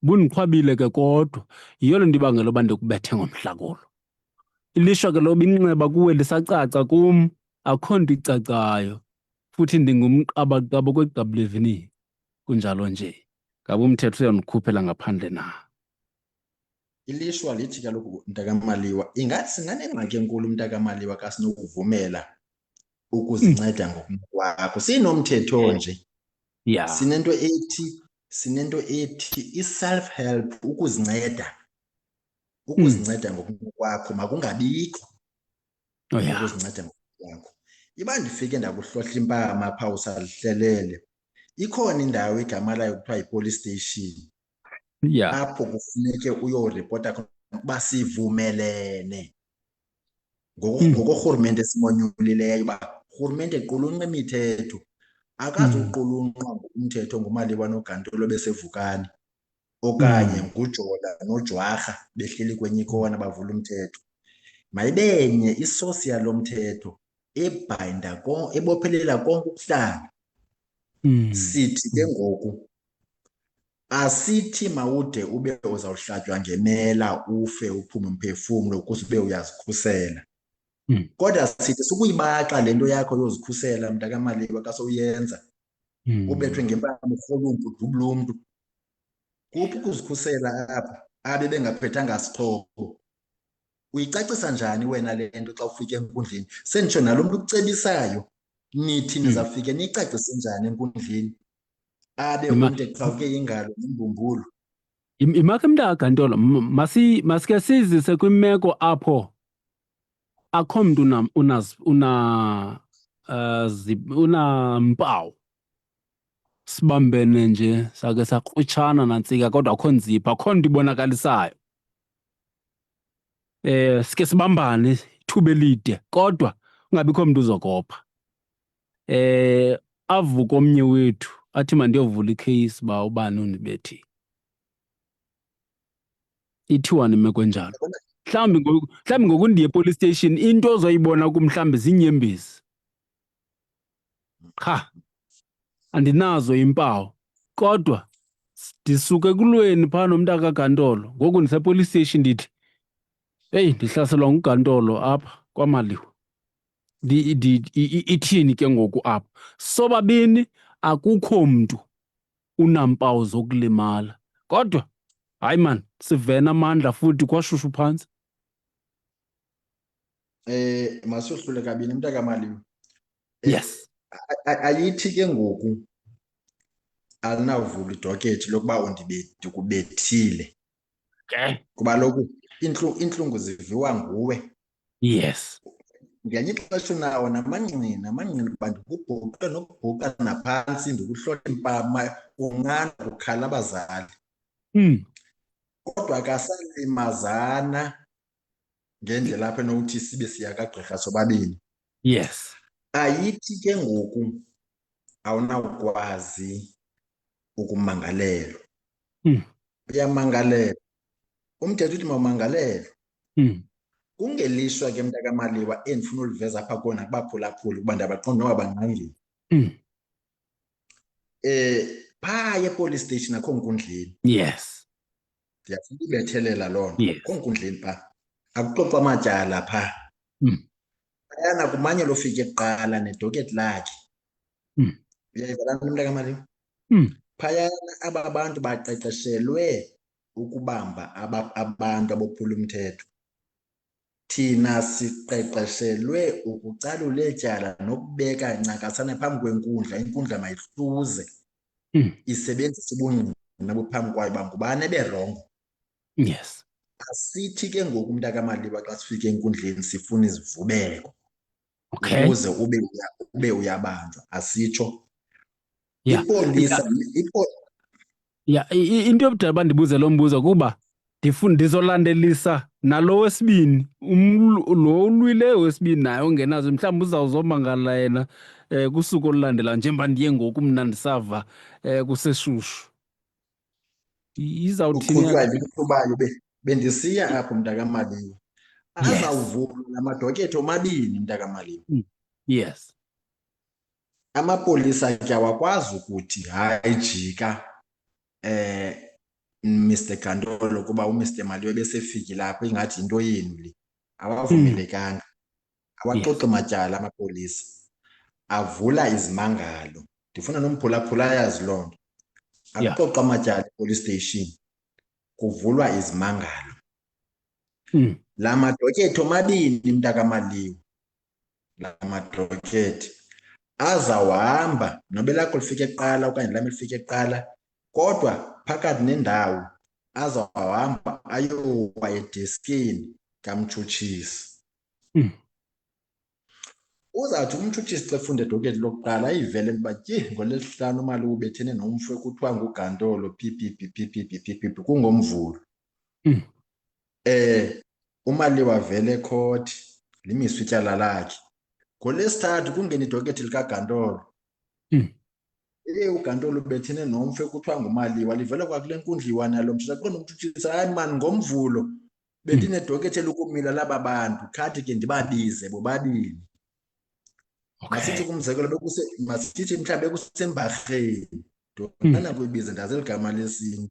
Bundiqhwabile ke kodwa yiyo le nto ibangela uba ndikubethe ngomhlakulo. Ilishwa ke loba inxeba kuwe lisacaca kum, akho nto icacayo, futhi ndingumqabaqaba kweGWV, kunjalo nje. Ngabe umthetho uyandikhuphela ngaphandle na? Ilishwa lithi kaloku mntakamaliwa, ingathi singanengxaki enkulu mntakamaliwa ka sinokuvumela ukuzinceda ngokwakho. Sinomthetho nje. Yeah. Sinento ethi i-self help, ukuzinceda ngokwakho makungabikho. Ukuzinceda ngokwakho. Iba ndifike ndakuhlohla impama phaa usalihlelele, ikhona indawo igama layo kuthiwa yi-police station. Yeah. Apho kufuneke uyoripota ukuba sivumelene ngokorhulumente esimonyulileyo uba urhulumente equlunqa imithetho. Akazuqulunqwa ngumthetho ngumaliwa nogantolo besevukani okanye nguJola noJwarha behleli kwenye ikona bavula umthetho. Mayibenye isosi yalo mthetho ebhayinda ebophelela konke ukuhlala. Sithi ke ngoku asithi mawude ube uzawuhlatywa ngemela ufe uphume umphefumlo ukuze ube uyazikhusela. Kodwa sithi sukuyibaxa le nto yakho yozikhusela mntakamaliwa ka sowuyenza, ubethwe ngempama urholumpu udubule umntu. Kuphi ukuzikhusela apha abe bengaphethanga sixhobo? Uyicacisa njani wena le nto xa ufike enkundleni? Senditsho nalo mntu ukucebisayo, nithi nizawufike niyicacise njani enkundleni abe umntu eqhawuke ingalo nembumbulu? Imakhe mntakagantolo, masike sizise kwimeko apho akho mntu unampawu. Sibambene nje sake sakrutshana nantsika kodwa akho nzipho, akho nto ibonakalisayo. Sike sibambane ithuba elide kodwa ungabikho mntu uzokopha. Avuke omnye wethu athi mandiyovula ikheyisi uba ubani undibethile. Ithiwa nimeko enjalo. Mhlawumbi ngoku ndiye police station into ozoyibona kum mhlawumbi ziinyembezi. Qha andinazo iimpawu kodwa ndisuke kulweni phaa nomntakagantolo. Ngoku ndisepolice station ndithi, heyi, ndihlaselwa ngugantolo apha kwaMaliwa. Ithini ke ngoku apha? Sobabini akukho mntu unampawu zokulimala kodwa hayi man, sivena amandla futhi kwashushu phantsi. Masiyohlule kabini mntakamaliwa. Yes. Ayithi ke ngoku alinavula idokethi lokuba ndikubethile. Okay. Kuba loku iintlungu ziviwa nguwe. Yes. Ngenye ixesha unawo namanqina uba ndikubhuqa nokubhuqa naphantsi ndikuhlola impama unqanda kukhala abazali. Kodwa akasalimazana ngendlela apha enokuthi sibe siya kagqirha sobabini. Yes. Ayithi ke ngoku awunawukwazi ukumangalelwa. Uyamangalelwa. Umthetho uthi mawumangalelwe. Kungelishwa ke mntakamaliwa endifuna uliveza apha kona kubaphulaphuli ukuba ndiyabaqonda noba bangqangile. Phaa epolice station akho nkundleni. Yes. Ndiyafuna ubethelela loo nto. Yes. Akho nkundleni phaa. Akuxoxwa amatyala phaa. Phayana kumanyelwa ofike kuqala nedokethi lakhe. Uyayiva laa nto mntakamaliwa? Phayana aba bantu baqeqeshelwe ukubamba abantu abophula umthetho. Thina siqeqeshelwe ukucalula ityala nokubeka incakasana phambi kwenkundla, inkundla mayihluze isebenzise ubungqina buphambi kwayo uba ngubani eberongo. Yes. Asithi ke ngoku umntakamaliwa xa sifike enkundleni sifuna izivubeko ukuze ube uyabanjwa, asitsho. Yeah. Ipolisa into yobudala uba ndibuze lo mbuzo kuba ndizolandelisa nalo wesibini, lo ulwileyo wesibini naye ongenazo, mhlawumbi uzawuzomangala yena kusuku olulandela njengoba ndiye ngoku mna ndisava kuseshushu. Izawuthini uqhubayo bendisiya apho mntakamaliwa. Azawuvula amadoketho omabini mntakamaliwa. Yes. Amapolisa ke awakwazi ukuthi hayi jika Mr Gandolo kuba uMr Maliwa besefikile lapho ingathi into yenu le. Awavumelekanga. Awaxoxi matyala amapolisa. Avula izimangalo. Ndifuna nomphulaphula yazi loo nto. Akuxoxa amatyala police station. Kuvulwa izimangalo. La madoketho mabini mntakamaliwa. La madoketho azawahamba nobe lakho lifike kuqala okanye lami lifike kuqala, kodwa phakathi nendawo azawahamba ayowa edeskini kamtshutshisi. Uzawuthi umtshutshisi xa efunda edoketi lokuqala ayivele ukuba ngolesihlanu uMaliwa ubethene nomfo kuthiwa nguGandolo phi kungomvulo. uMaliwa vele ekhoti limiswe ityala lakhe. NgoLwesithathu kungena idoketi likaGandolo. uGandolo ubethene nomfo kuthiwa nguMaliwa livele kwakule nkundla iwana yalo mtshutshisi. Aqonda umtshutshisi, hayi mani ngomvulo bendinedoketi elukumila laba bantu, khathi ke ndibabize bobabini. Masithi kumzekelo masithi mhlawumbe bekusembarheni, ndonana kuyibiza ndazi eligama lesini.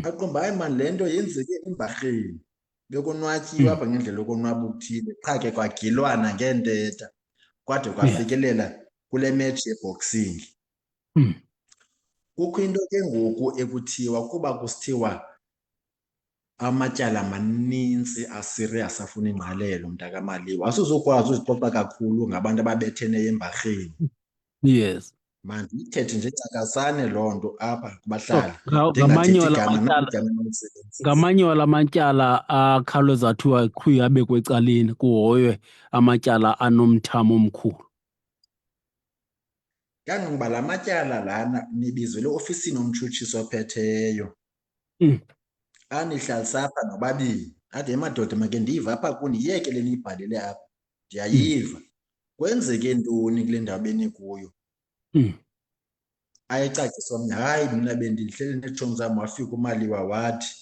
Aqomba, hayi mani le nto yenzeke embarheni, bekonwatyiwe apha ngendlela yokonwaba ukuthile, qha ke kwagilwana ngeenteta kwade kwafikelela kule match yeboxing. Kukho into ke ngoku ekuthiwa kuba kusithiwa amatyala amanintsi aserious afuna ingqalelo mntakamaliwa, asuzukwazi uzixoxa kakhulu ngabantu ababetheneyo embarheni. Yes. Mandiyithethe nje ncakasane loo nto apha kubahlali. Ngamanye wala matyala akhawuleza athiwa qhwi abekwe ecaleni kuhoywe amatyala anomthamo omkhulu. Kangangoba la matyala lana nibizelwe ofisini omtshutshisi ophetheyo. Anihlalisa apha nobabini. Ade madoda make ndiva apha kuni, yeke le niyibhalele apha. Ndiyayiva. Kwenzeke ntoni kule ndawo benikuyo? Ayecacisa omnye, hayi mna bendihleli neetshomi zam wafika uMaliwa wathi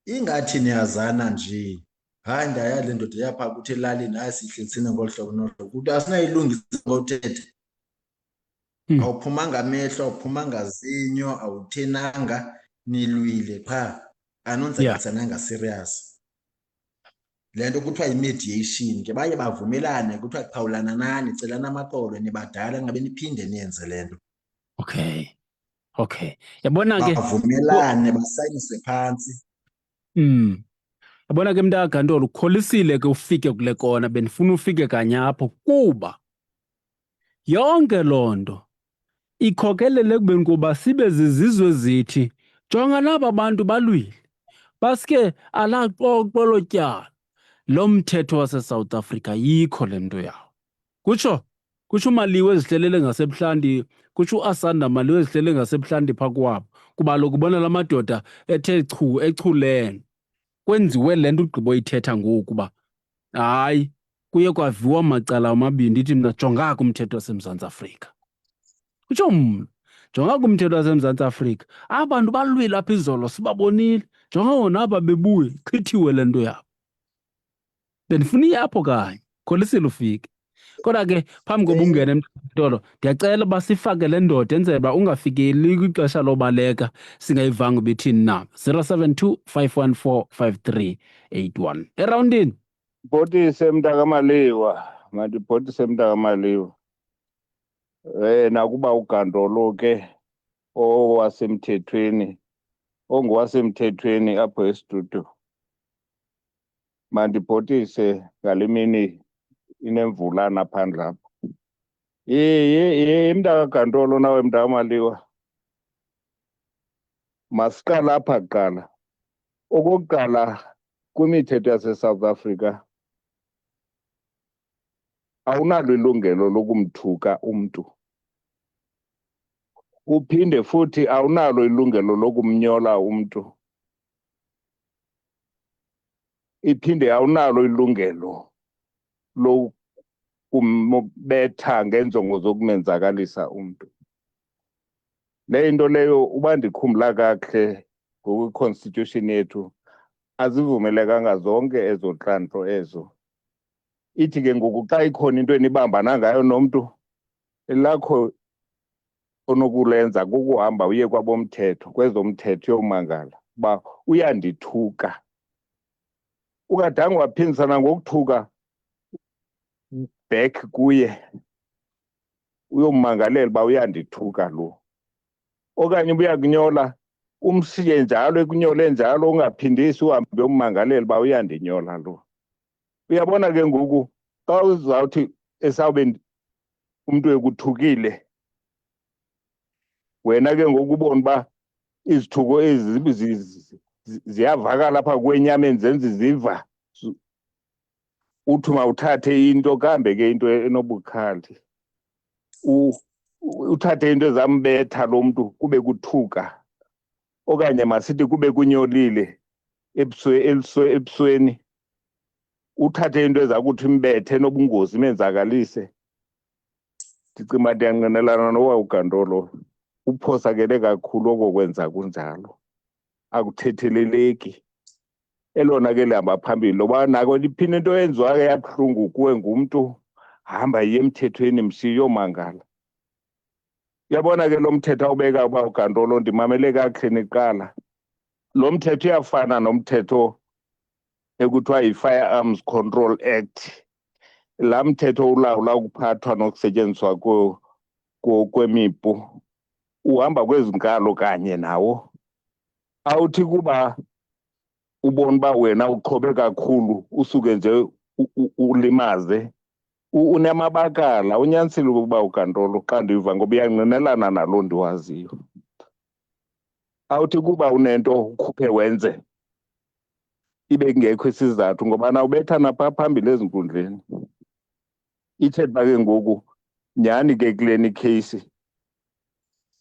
ingathi niyazana nje. Hayi ndayazi le ndoda yapha kuthi elalini, hayi sihlelisene ngolu hlobo nohlobo. Kuthi asinayilungisa ngothethe. Awuphumanga amehlo, awuphumanga zinyo, awuthenanga, nilwile qha. Anonzakisananga serious. Le nto kuthiwa yi-mediation ke baye bavumelane, kuthiwa qhawulana nani, celana amaqolo, nibadala ngabe niphinde niyenze le nto. Okay. Yabona ke bavumelane basayinise phantsi. Yabona ke mntakagandolo ukholisile ke ufike kule kona, bendifuna ufike kanyapho kuba yonke loo nto ikhokelele ekubeni kuba sibe zizizwe zithi jonga naba bantu balwile baske alaxoxolo tyala. Lo mthetho waseSouth Africa yikho le nto yawo. Kutsho uMaliwa ezihlelele ngasebuhlanti, kutsho uAsanda Maliwa ezihlelele ngasebuhlanti phaa kwabo, kuba lokubona la madoda ethe chu echulene. Kwenziwe le nto ugqibo ithetha ngoku uba hayi kuye kwaviwa macala amabini. Ndithi mna jongaka umthetho waseMzantsi Afrika. Kutsho mna jongaka umthetho waseMzantsi Afrika. Abantu balwile apha izolo sibabonile. Jonga wona apha bebuye chithiwe le nto yabo. Bendifuna iyapho kanye kholisile ufike. Kodwa ke phambi koba ungene emntolo ndiyacela uba sifake le ndoda enzele uba ungafikeli kwixesha lobaleka singayivanga bethini na. 072 514 5381 erawundini. Bhotise mntakamaliwa, mandibhotise mntakamaliwa. Nakuba uGandolo ke owasemthethweni ongowasemthethweni apho estudio. Mandibhotise ngale mini inemvulana phandle apho. Mntakagantolo nawe mntakamaliwa. Masiqala apha kuqala. Okokuqala kwimithetho yaseSouth Africa awunalo ilungelo lokumthuka umntu. Uphinde futhi awunalo ilungelo lokumnyola umntu. Iphinde awunalo ilungelo lokumbetha ngenjongo zokumenzakalisa umntu. Le into leyo uba ndikhumbula kakuhle ngokwi-constitution yethu azivumelekanga zonke ezo ntlantlo ezo. Ithi ke ngoku xa ikhona into enibambana ngayo nomntu, elakho onokulenza kukuhamba uye kwabomthetho, kwezomthetho yomangala uba uyandithuka. Ungadanga waphindisana ngokuthuka back kuye uyommangalela uba uyandithuka lo. Okanye ubuyakunyola umshiye njalo ekunyole njalo ungaphindisi uhambe uyommangalela uba uyandinyola lo. Uyabona ke ngoku xa uzawuthi esawube umntu ekuthukile, wena ke ngoku ubona uba izithuko ezi ziyavakala apha kwenyameni zenza iziva, uthi mawuthathe into kambe ke into enobukhali. Uthathe into ezambetha lo mntu kube kuthuka, okanye masithi kube kunyolile ebusweni, uthathe into eza kuthi imbethe enobungozi imenzakalise. Ndicinga uba ndiyangqinelana nowawugantolo. Uphosakele kakhulu okokwenza kunjalo, akuthetheleleki. Elona ke lihamba phambili loba nako liphinde into eyenziwayo yabuhlungu kuwe ngumntu, hamba yiye emthethweni mshiye uyomangala. Uyabona ke lo mthetho awubeka uba ugantolo, ndimamele kakuhle niqala. Lo mthetho uyafana nomthetho ekuthiwa yi-Firearms Control Act. Laa mthetho ulawula ukuphathwa nokusetyenziswa kwemipu. Uhamba kwezi nkalo kanye nawo. Awuthi kuba ubona uba wena uqhobe kakhulu usuke nje ulimaze, unamabakala. Unyanisile ukuba ugantolo xa ndiva, ngoba iyangqinelana naloo ndiwaziyo. Awuthi kuba unento ukhuphe wenze ibe kungekho isizathu, ngoba nawubethana phaa phambili ezinkundleni. Ithetha uba ke ngoku nyhani ke kuleni case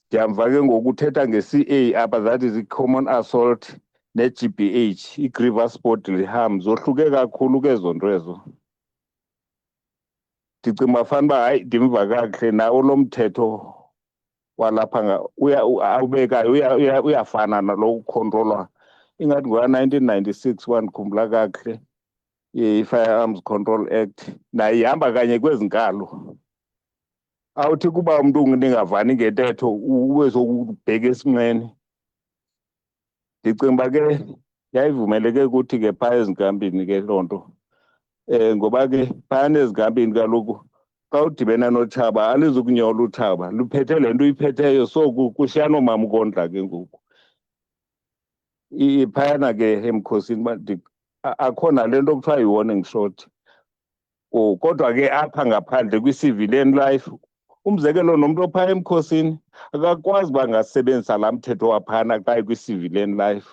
ndiyamva ke ngoku uthetha nge-CA apha, that is i-common assault, ne-GBH, i-grievous bodily harm. Zohluke kakhulu ke ezo nto ezo. Ndicinga uba fanuba hayi ndimva kakuhle nawo lo mthetho walapha awubekayo uyafana nalo ukhontrolwa. Ingathi ngowa-1996 wandikhumbula kakuhle, i-Firearms Control Act, nayo ihamba kanye kwezi nkalo. Awuthi kuba umntu ningavani ngentetho ube sokubheka esinqeni. Ndicinga uba ke yayivumeleke ukuthi ke phaa ezinkampini ke loo nto. Ngoba ke phayana ezinkampini kaloku xa udibena notshaba alizukunyola utshaba, luphethe le nto uyiphetheyo, so kushiyana oomama ukondla ke ngoku. Phayana ke emkhosini akho nale nto kuthiwa yi-warning shot. Kodwa ke apha ngaphandle kwi-civilian life, umzekelo nomntu ophaa emkhosini akakwazi uba angasebenzisa laa mthetho waphana xa ekwi-civilian life.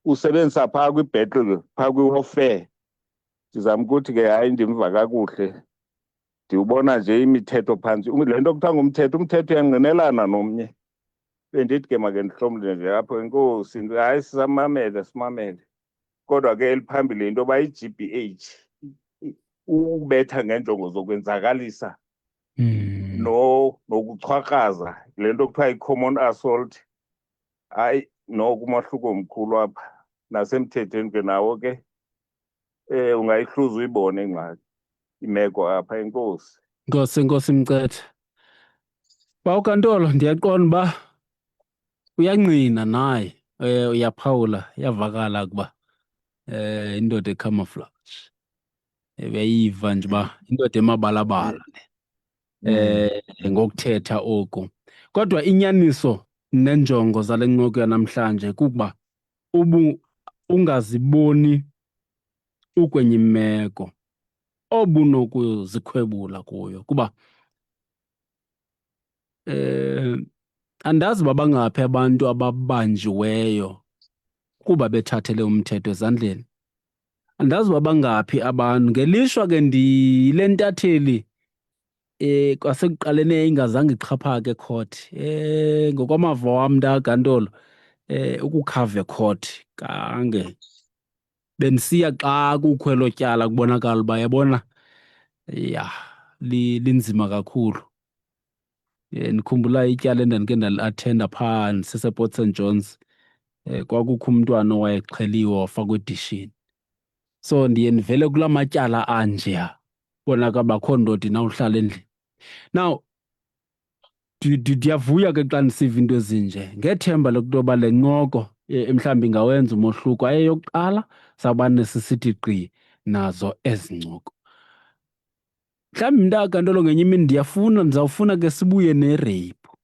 Usebenzisa phaa kwi-battle, phaa kwi-warfare. Ndizama ukuthi ke hayi ndimva kakuhle, ndiwubona nje imithetho phantsi. Le nto kuthiwa ngumthetho, umthetho uyangqinelana nomnye. Bendithi ke make ndihlomle nje apho, enkosi, hayi simamele. Kodwa ke eliphambili into yoba i-GBH ubetha ngeenjongo zokwenzakalisa nokuchwakaza, le nto kuthiwa yi-common assault. Hayi noko umahluko mkhulu apha, nasemthethweni ke nawo ke ungayihluza uyibone ingxaki, imeko apha. Enkosi. Enkosi Mcethe. Bawukantolo, ndiyaqonda uba uyangqina naye, uyaphawula, iyavakala ukuba indoda ecamouflage. Uyayiva nje uba indoda emabalabala ngokuthetha oku. Kodwa inyaniso nenjongo zale ncoko yanamhlanje kukuba ungaziboni ukwenye imeko obunokuzikhwebula kuyo, kuba andazi babangaphi abantu ababanjiweyo kuba bethathele umthetho ezandleni. Andazi babangaphi abantu. Ngelishwa ke ndile ntatheli kwasekuqaleni ingazange ixhaphake court. Ngokwamava wam mntakagantolo, ukukhava court kange bendisiya xa kukho elo tyala kubonakala uba yabona ya linzima kakhulu. Ndikhumbula ityala endandike ndali-athenda phaa ndisesePort St Johns. Kwakukho umntwana owayexheliwe wafakwa edishini. So ndiye ndivele kulaa matyala anjeya bonakala bakho ndoda inawuhlala endlini. Now ndiyavuya ke xa ndisiva into ezinje ngethemba lokutoba le ncoko mhlawumbi ingawenza umohluko. Ayeyokuqala sawubane sisithi gqi nazo ezi ncoko. Mhlawumbi mntakagantolo ngenye imini ndizawufuna ke sibuye nereyiphu.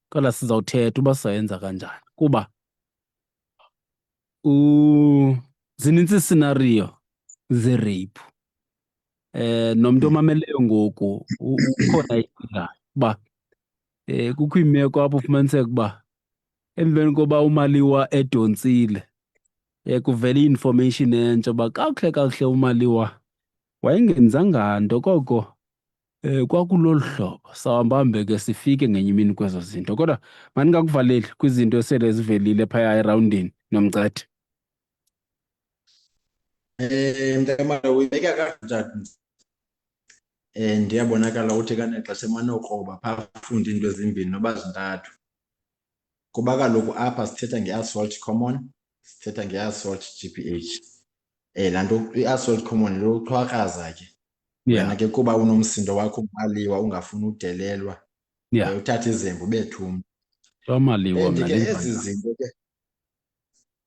Kodwa sizawuthetha uba sizayenza kanjani, kuba zinintsi iiscenario zereyiphu. Nomntu omameleyo ngoku ukhona iqhinga uba kukho iimeko apho ufumaniseka uba emveni koba umaliwa edontsile kuvela i-information entsha uba kakuhle umaliwa wayengenzanga nto, koko kwakulolu hlobo. Sawuhambe ke sifike ngenye imini kwezo zinto, kodwa mandingakuvaleli kwizinto esele zivelile phaya erawundini nomcethe. Mntakamama uyibeka kanjani? Ndiyabonakala uthi kanexesha emanokroba phaa ufunda into ezimbini noba zintathu, kuba kaloku apha sithetha nge-assault common, sithetha nge-assault GPH. Laa nto i-assault common lo uxhwakaza ke wena ke kuba unomsindo wakho umaliwa ungafuni udelelwa, uthatha izembe ubethumba.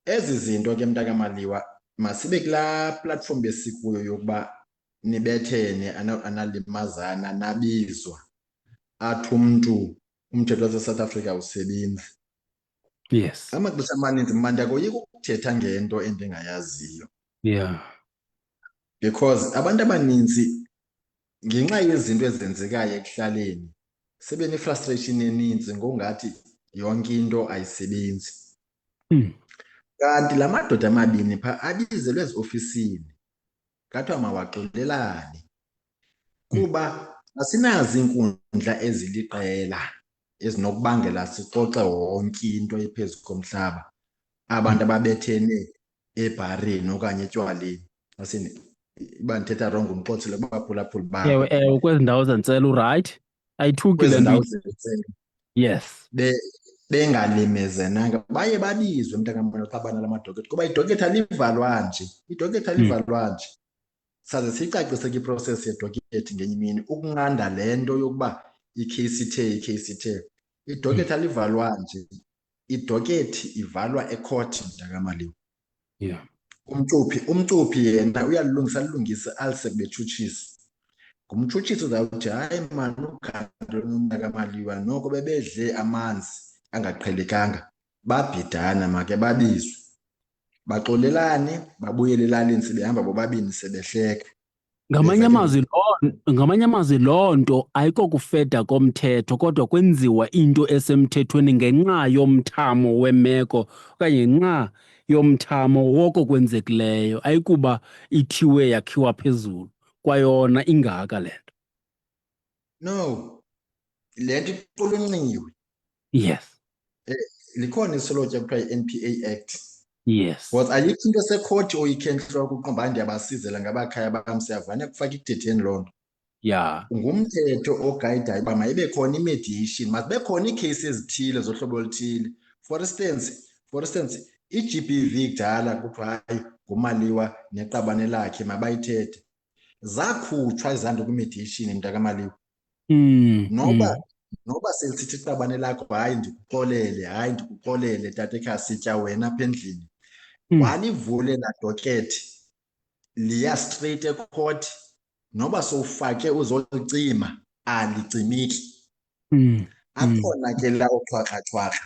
Ezi zinto ke mntakamaliwa masibe kulaa platform besikuyo yokuba nibethene analimazana nabizwa athi umthetho waseSouth Africa usebenzi. Yes. Amaxesha amaninzi mna ndiyakoyika ukuthetha ngento endingayaziyo. Because abantu abaninzi ngenxa yezinto ezenzekayo ekuhlaleni sebenefrustration eninzi ngongathi yonke into ayisebenzi. Kanti la madoda amabini phaa abizelwe eziofisini kathiwa mawaxolelane, kuba asinazi iinkundla eziliqela ezinokubangela sixoxe wonke into ephezu komhlaba. Abantu ababethene ebhareni okanye etywaleni, uba ndithetha rongo ndixoxile kubaphulaphuli bakho. Ewe, kwezi ndawo zentselo urayithi, ayithuki le nto. Yes. Bengalimezananga baye babizwe mntakamama xa banala madokethi, kuba idoketha alivalwa nje. Saze siyicacise ke iprocess yedokethi ngenye imini ukunqanda le nto yokuba ikheyisi ithe. Idoketha alivalwa nje, idokethi ivalwa ekhothi mntakamaliwa. Umcuphi yena alilungisa alise kubetshutshisi. Ngumtshutshisi uzawuthi hayi mani uGando nomntakamaliwa noko bebedle amanzi angaqhelekanga, babhidana, make babizwe baxolelane babuyele elalini sebehamba bobabini sebehleka. Ngamanye amazwi loo nto ayikokufeda komthetho, kodwa kwenziwa into esemthethweni ngenxa yomthamo wemeko okanye ngenxa yomthamo woko kwenzekileyo, ayikuba ithiwe yakhiwa phezulu kwayona ingaka le nto. No, le nto iqulunqiwe. Yes. Likhona isolotya kuthiwa yi-NPA Act. Yes. Because ayikho into esekhoti oyikhenhlwa ukuqomba ndiyabasizela ngabakhaya bam, siyavana kufaka ikudetheni loo nto. Ngumthetho ogayidayo uba mayibe khona i-mediation, mazibe khona iikheyisi ezithile zohlobo oluthile. For instance, i-GBV kudala kuthiwa hayi ngumaliwa neqabane lakhe mabayithethe. Zakhutshwa izanto kwi-mediation mntakamaliwa. Noba selisithi iqabane lakho hayi ndikuxolele tata ekhaya sitya wena apha endlini. Walivule laa dokethi liya straight ekhothi, noba sowufake uzolicima alicimiki. Akhona ke la oxhwaxhaxhwaxa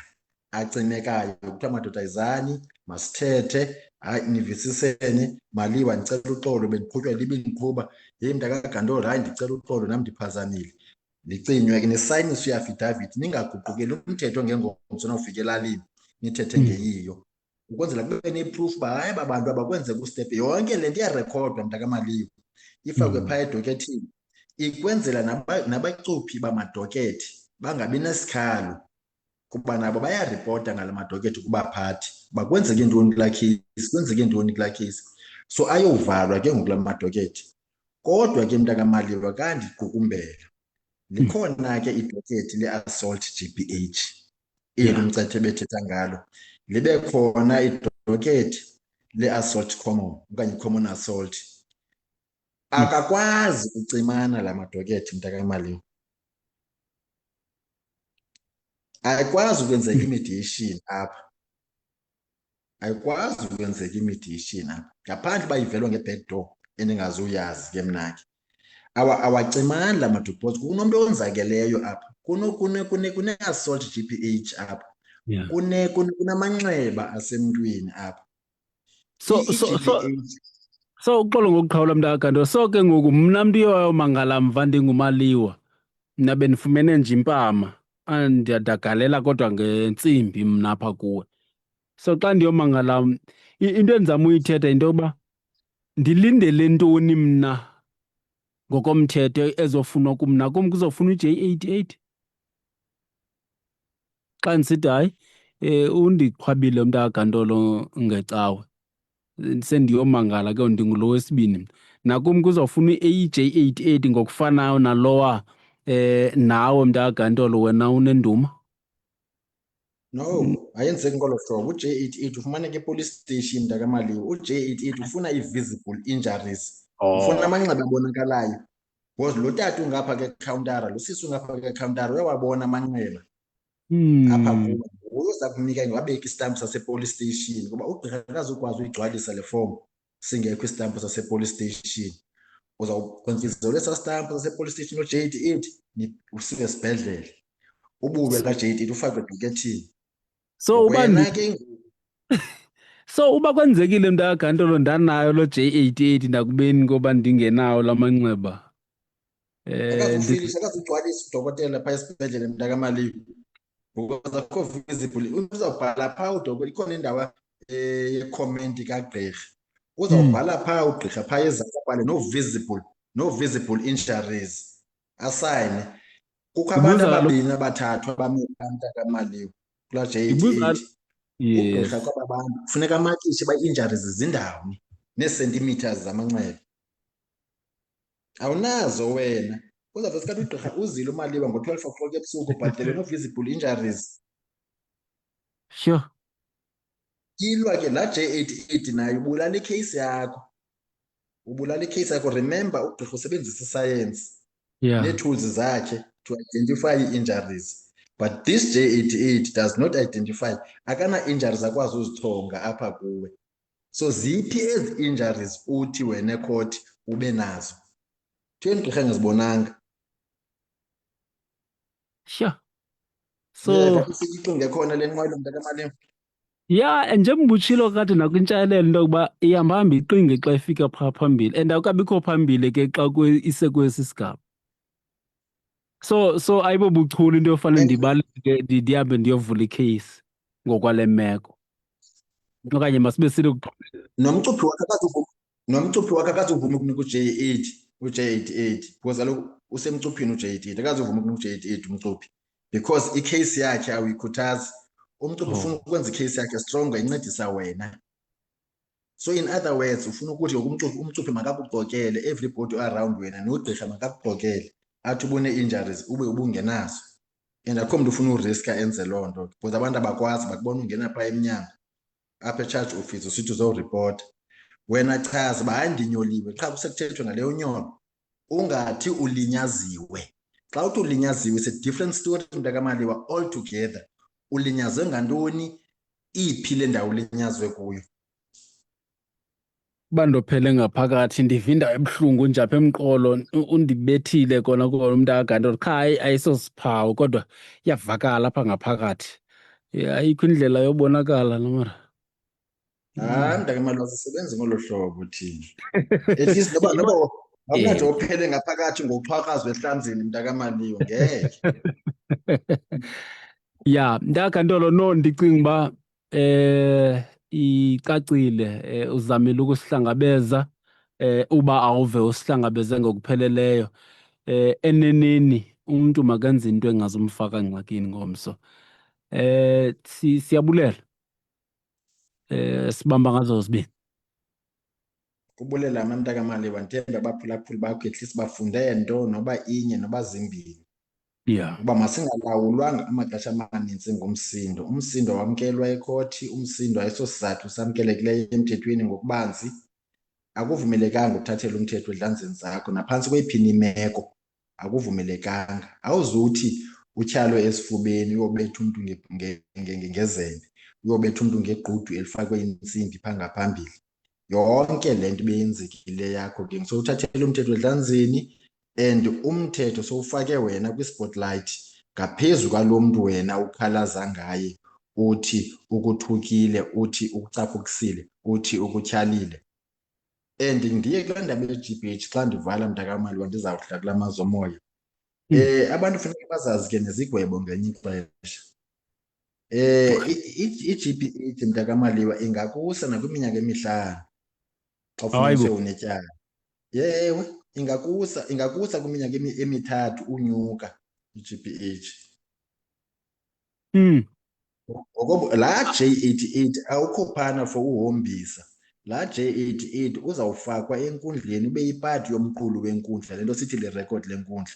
acimekayo kuthiwa madoda izani masithethe, hayi nivisisene, Maliwa ndicela uxolo bendiqhutywa libe ndiqhuba, yeyi mntakaGandolo hayi ndicela uxolo nam ndiphazamile. Licinywe ke nisayiniswe iafidavithi, ningaguqukeli umthetho ngengomso nofika elalini nithethe ngeyiyo, ukwenzela kube neproof uba hayi aba bantu abakwenzeka ustep. Yonke le nto iyarekhodwa mntakaMaliwa, ifakwe phaa edokethini, ikwenzela nabacuphi bamadokethi bangabi nesikhalo, kuba nabo bayaripota ngala madokethi kubaphathi uba kwenzeke ntoni kulaa kheyisi, kwenzeke ntoni kulaa kheyisi. So ayovalwa ke ngoku la madokethi. Kodwa ke mntakaMaliwa kandiqukumbela, likhona ke idokethi le-assault GBH eli umcethe bethetha ngalo, libe khona idokethi le-assault common okanye common assault. Akakwazi ucimana la madokethi mntakaMaliwa, ayikwazi ukwenzeka imediation apha, ayikwazi ukwenzeka imediation apha ngaphandle uba ivelwa nge-back door endingazuyazi ke mna ke. Awacimani la madokethi, kunomntu onzakeleyo apha, kune-assault GBH apha, kunamanxeba asemntwini apha. So uxolo ngokuqhawula mntakaGandolo, so ke ngoku mna mntu uyomangala mva ndinguMaliwa, mna bendifumene nje impama ndiyadagalela kodwa ngentsimbi mna apha kuwe. So xa ndiyomangala into endizama uyithetha yinto yokuba ndilindele ntoni mna ngokomthetho ezofunwa kumna, kum kuzofuna u-J88 xa ndisithi hayi undiqhwabile mntakaGandolo ngecawe, sendiyomangala ke ndingulo wesibini mna, nakum kuzawufuna i-J88 ngokufanayo nalowa nawe mntakaGandolo wena unenduma. No, ayenzeki ngolo hlobo. U-J88 ufumaneka epolice station mntakaMaliwa. U-J88 ufuna i-visible injuries, ufuna amanxeba abonakalayo, because lo tata ungapha ke countara, lo sisi ungapha ke countara uyawabona amanxeba apha kuwe. Uyoza kunika wabeka istampu sasepolice station, kuba ugqirha akazukwazi uyigcwalisa le form singekho istampu sasepolice station. Uzawukwenziselwa esa stampu sasepolice station no-J88 usiwe esibhedlele, ubuke ka-J88 ufakwe edokethini. So uba kwenzekile mntakaGandolo ndanayo lo J88 nakubeni ngoba ndingenawo la manxeba, akazufilisha, akazugcwalisa udokotela phaa esibhedlele mntakaMaliwa, because akho visible. Uzawubhala phaa udokotela, ikhona indawo yecomment kagqirha, uzawubhala phaa ugqirha phaa ezantsi abhale no visible injuries, asayine. Kukho abantu ababini abathathu abame phaa mntakaMaliwa kulaa J88. Ugqirha kwaba bantu kufuneka amakishe ba-injuries zindawoni nee-centimeters zamanxeba. Awunazo wena, uzawuvese kanti ugqirha uzile uMaliwa ngo-12 o'clock ebusuku ubhatele no-visible injuries. Sure. Ilwa ke laa J88 nayo ubulala ikheyisi yakho, ubulala ikheyisi yakho. Remember, ugqirha usebenzisa isayensi nee-tools zakhe to identify i-injuries, but this J88 does not identify, akana-injuries akwazi uzichonga apha kuwe. So ziphi ezi injuries uthi wena ekhothi ube nazo? Thweni gqirha engizibonanga. Sure. So isicinge khona le nqwelo mntakaMaliwa. yeah, njengoba utshilo kade nakwintshayelelo into yokuba ihamba iqinge xa ifika phaa phambili, and akukabikho phambili ke xa isekwesi sigaba. So ayibobuchule into yofana ndibaleke ndihambe ndiyovula ikheyisi ngokwale meko, okanye masibe sile nomcuphi wakhe akazuvuma ukunika u-J88 because kaloku usemcuphini u-J88, akazuvuma ukunika u-J88 umcuphi, because ikheyisi yakhe awuyikhuthazi. Umcuphi ufuna ukwenza ikheyisi yakhe strong, incedisa wena. So in other words, ufuna ukuthi umcuphi makakuxokele, everybody around wena nogqirha makakuxokele, athi ubune-injuries ube ubungenazo. And akho mntu ufuna uriska enze loo nto, because abantu abakwazi bakubona ungena phaa emnyango apha e-charge office usithi uzowuripota. Wena chaza uba hayi ndinyoliwe, qha kusekuthethwa ngaleyo nyolo, ungathi ulinyaziwe. Xa uthi ulinyaziwe, it's a different story mntakaMaliwa altogether. Ulinyazwe ngantoni? Iphi le ndawo ulinyazwe kuyo? uba ndophele ngaphakathi ndiva indawo ebuhlungu nje apha emqolo, undibethile kona mntakaGandolo, qha hayi ayisosiphawu kodwa iyavakala apha ngaphakathi. ayikho indlela yobonakala nomara. Hayi mntakamali asisebenzi ngolo hlobo thina. At least noba awungathi uphele ngaphakathi ngokuxhakazwa ehlanzeni mntakamaliwe ngeke. Ya mntakantolo no ndicinga uba icacile uzamile ukusihlangabeza uba awuve usihlangabeze ngokupheleleyo. Eneneni umuntu makenze into engazumfaka ngxakini ngomso. Siyabulela. Sibamba ngazo zibini. Kubulela mntakamaliwe ndithemba abaphulaphuli bakho at least bafunde nto noba inye noba zimbini. Yeah. Uba masingalawulwanga amaxesha amaninzi ngumsindo. Umsindo wamkelwa ekhothi, umsindo ayisosizathu samkelekileyo emthethweni ngokubanzi. Akuvumelekanga uthathele umthetho edlanzeni zakho naphantsi kweyiphini imeko akuvumelekanga. Awuzuthi utyhalwe esifubeni uyobetha umntu ngezembe, uyobetha umntu ngegqudu elifakwe intsimbi phaa ngaphambili. Yonke le nto ibeyenzekile yakho ke sowuthathele umthetho edlanzeni and umthetho sowufake wena kwi-spotlight ngaphezu kwalo mntu wena ukhalaza ngaye, uthi ukuthukile, uthi ukucaphukisile, uthi ukutyhalile. And ndiye kulaa ndaba ye-GBH xa ndivala mntakamaliwa ndizawuhlala kula mazwe omoya. Abantu funeka bazazi ke nezigwebo ngenye ixesha. I-GBH mntakamaliwa ingakusa nakwiminyaka emihlanu xa ufumaniswe unetyala. Ewe, ingakusa kwiminyaka emithathu unyuka i-GBH. Ngokobo laa J88 awukho phana for uhombisa. Laa J88 uzawufakwa enkundleni ube yipati yomqulu wenkundla, le nto sithi lirekhodi lenkundla.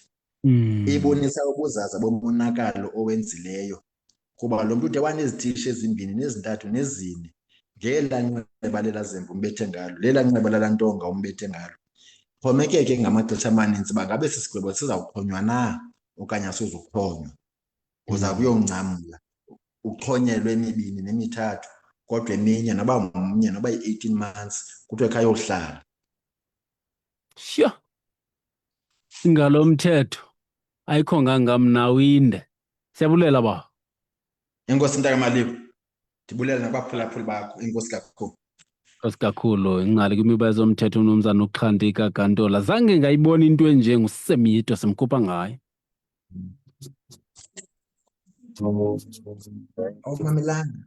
Ibonisa ubuzaza bomonakalo owenzileyo kuba lo mntu ude wanezitishi ezimbini nezintathu nezine ngelaa nxeba lela zembe umbethe ngalo, lela nxeba lala ntonga umbethe ngalo. Xhomekeke ngamaxesha amaninzi uba ngabe sisigwebo sizawuxhonywa na okanye asizuxhonywa. Uza kuyoncamla uxhonyelwe emibini nemithathu kodwa eminye noba mnye noba yi-18 months kuthiwe khayohlala. Sure. Ingalo mthetho ayikho ngangamna winde. Siyabulela ba. Enkosi mntakamaliwe. Ndibulela nabaphulaphuli bakho. Enkosi kakhulu. Enkosi kakhulu. Ingqali kwimiba yezomthetho uMnumzana uXhandika Kantola. Zange ngayibona into enje nguSemito simkhupha ngayo. Awumamelanga.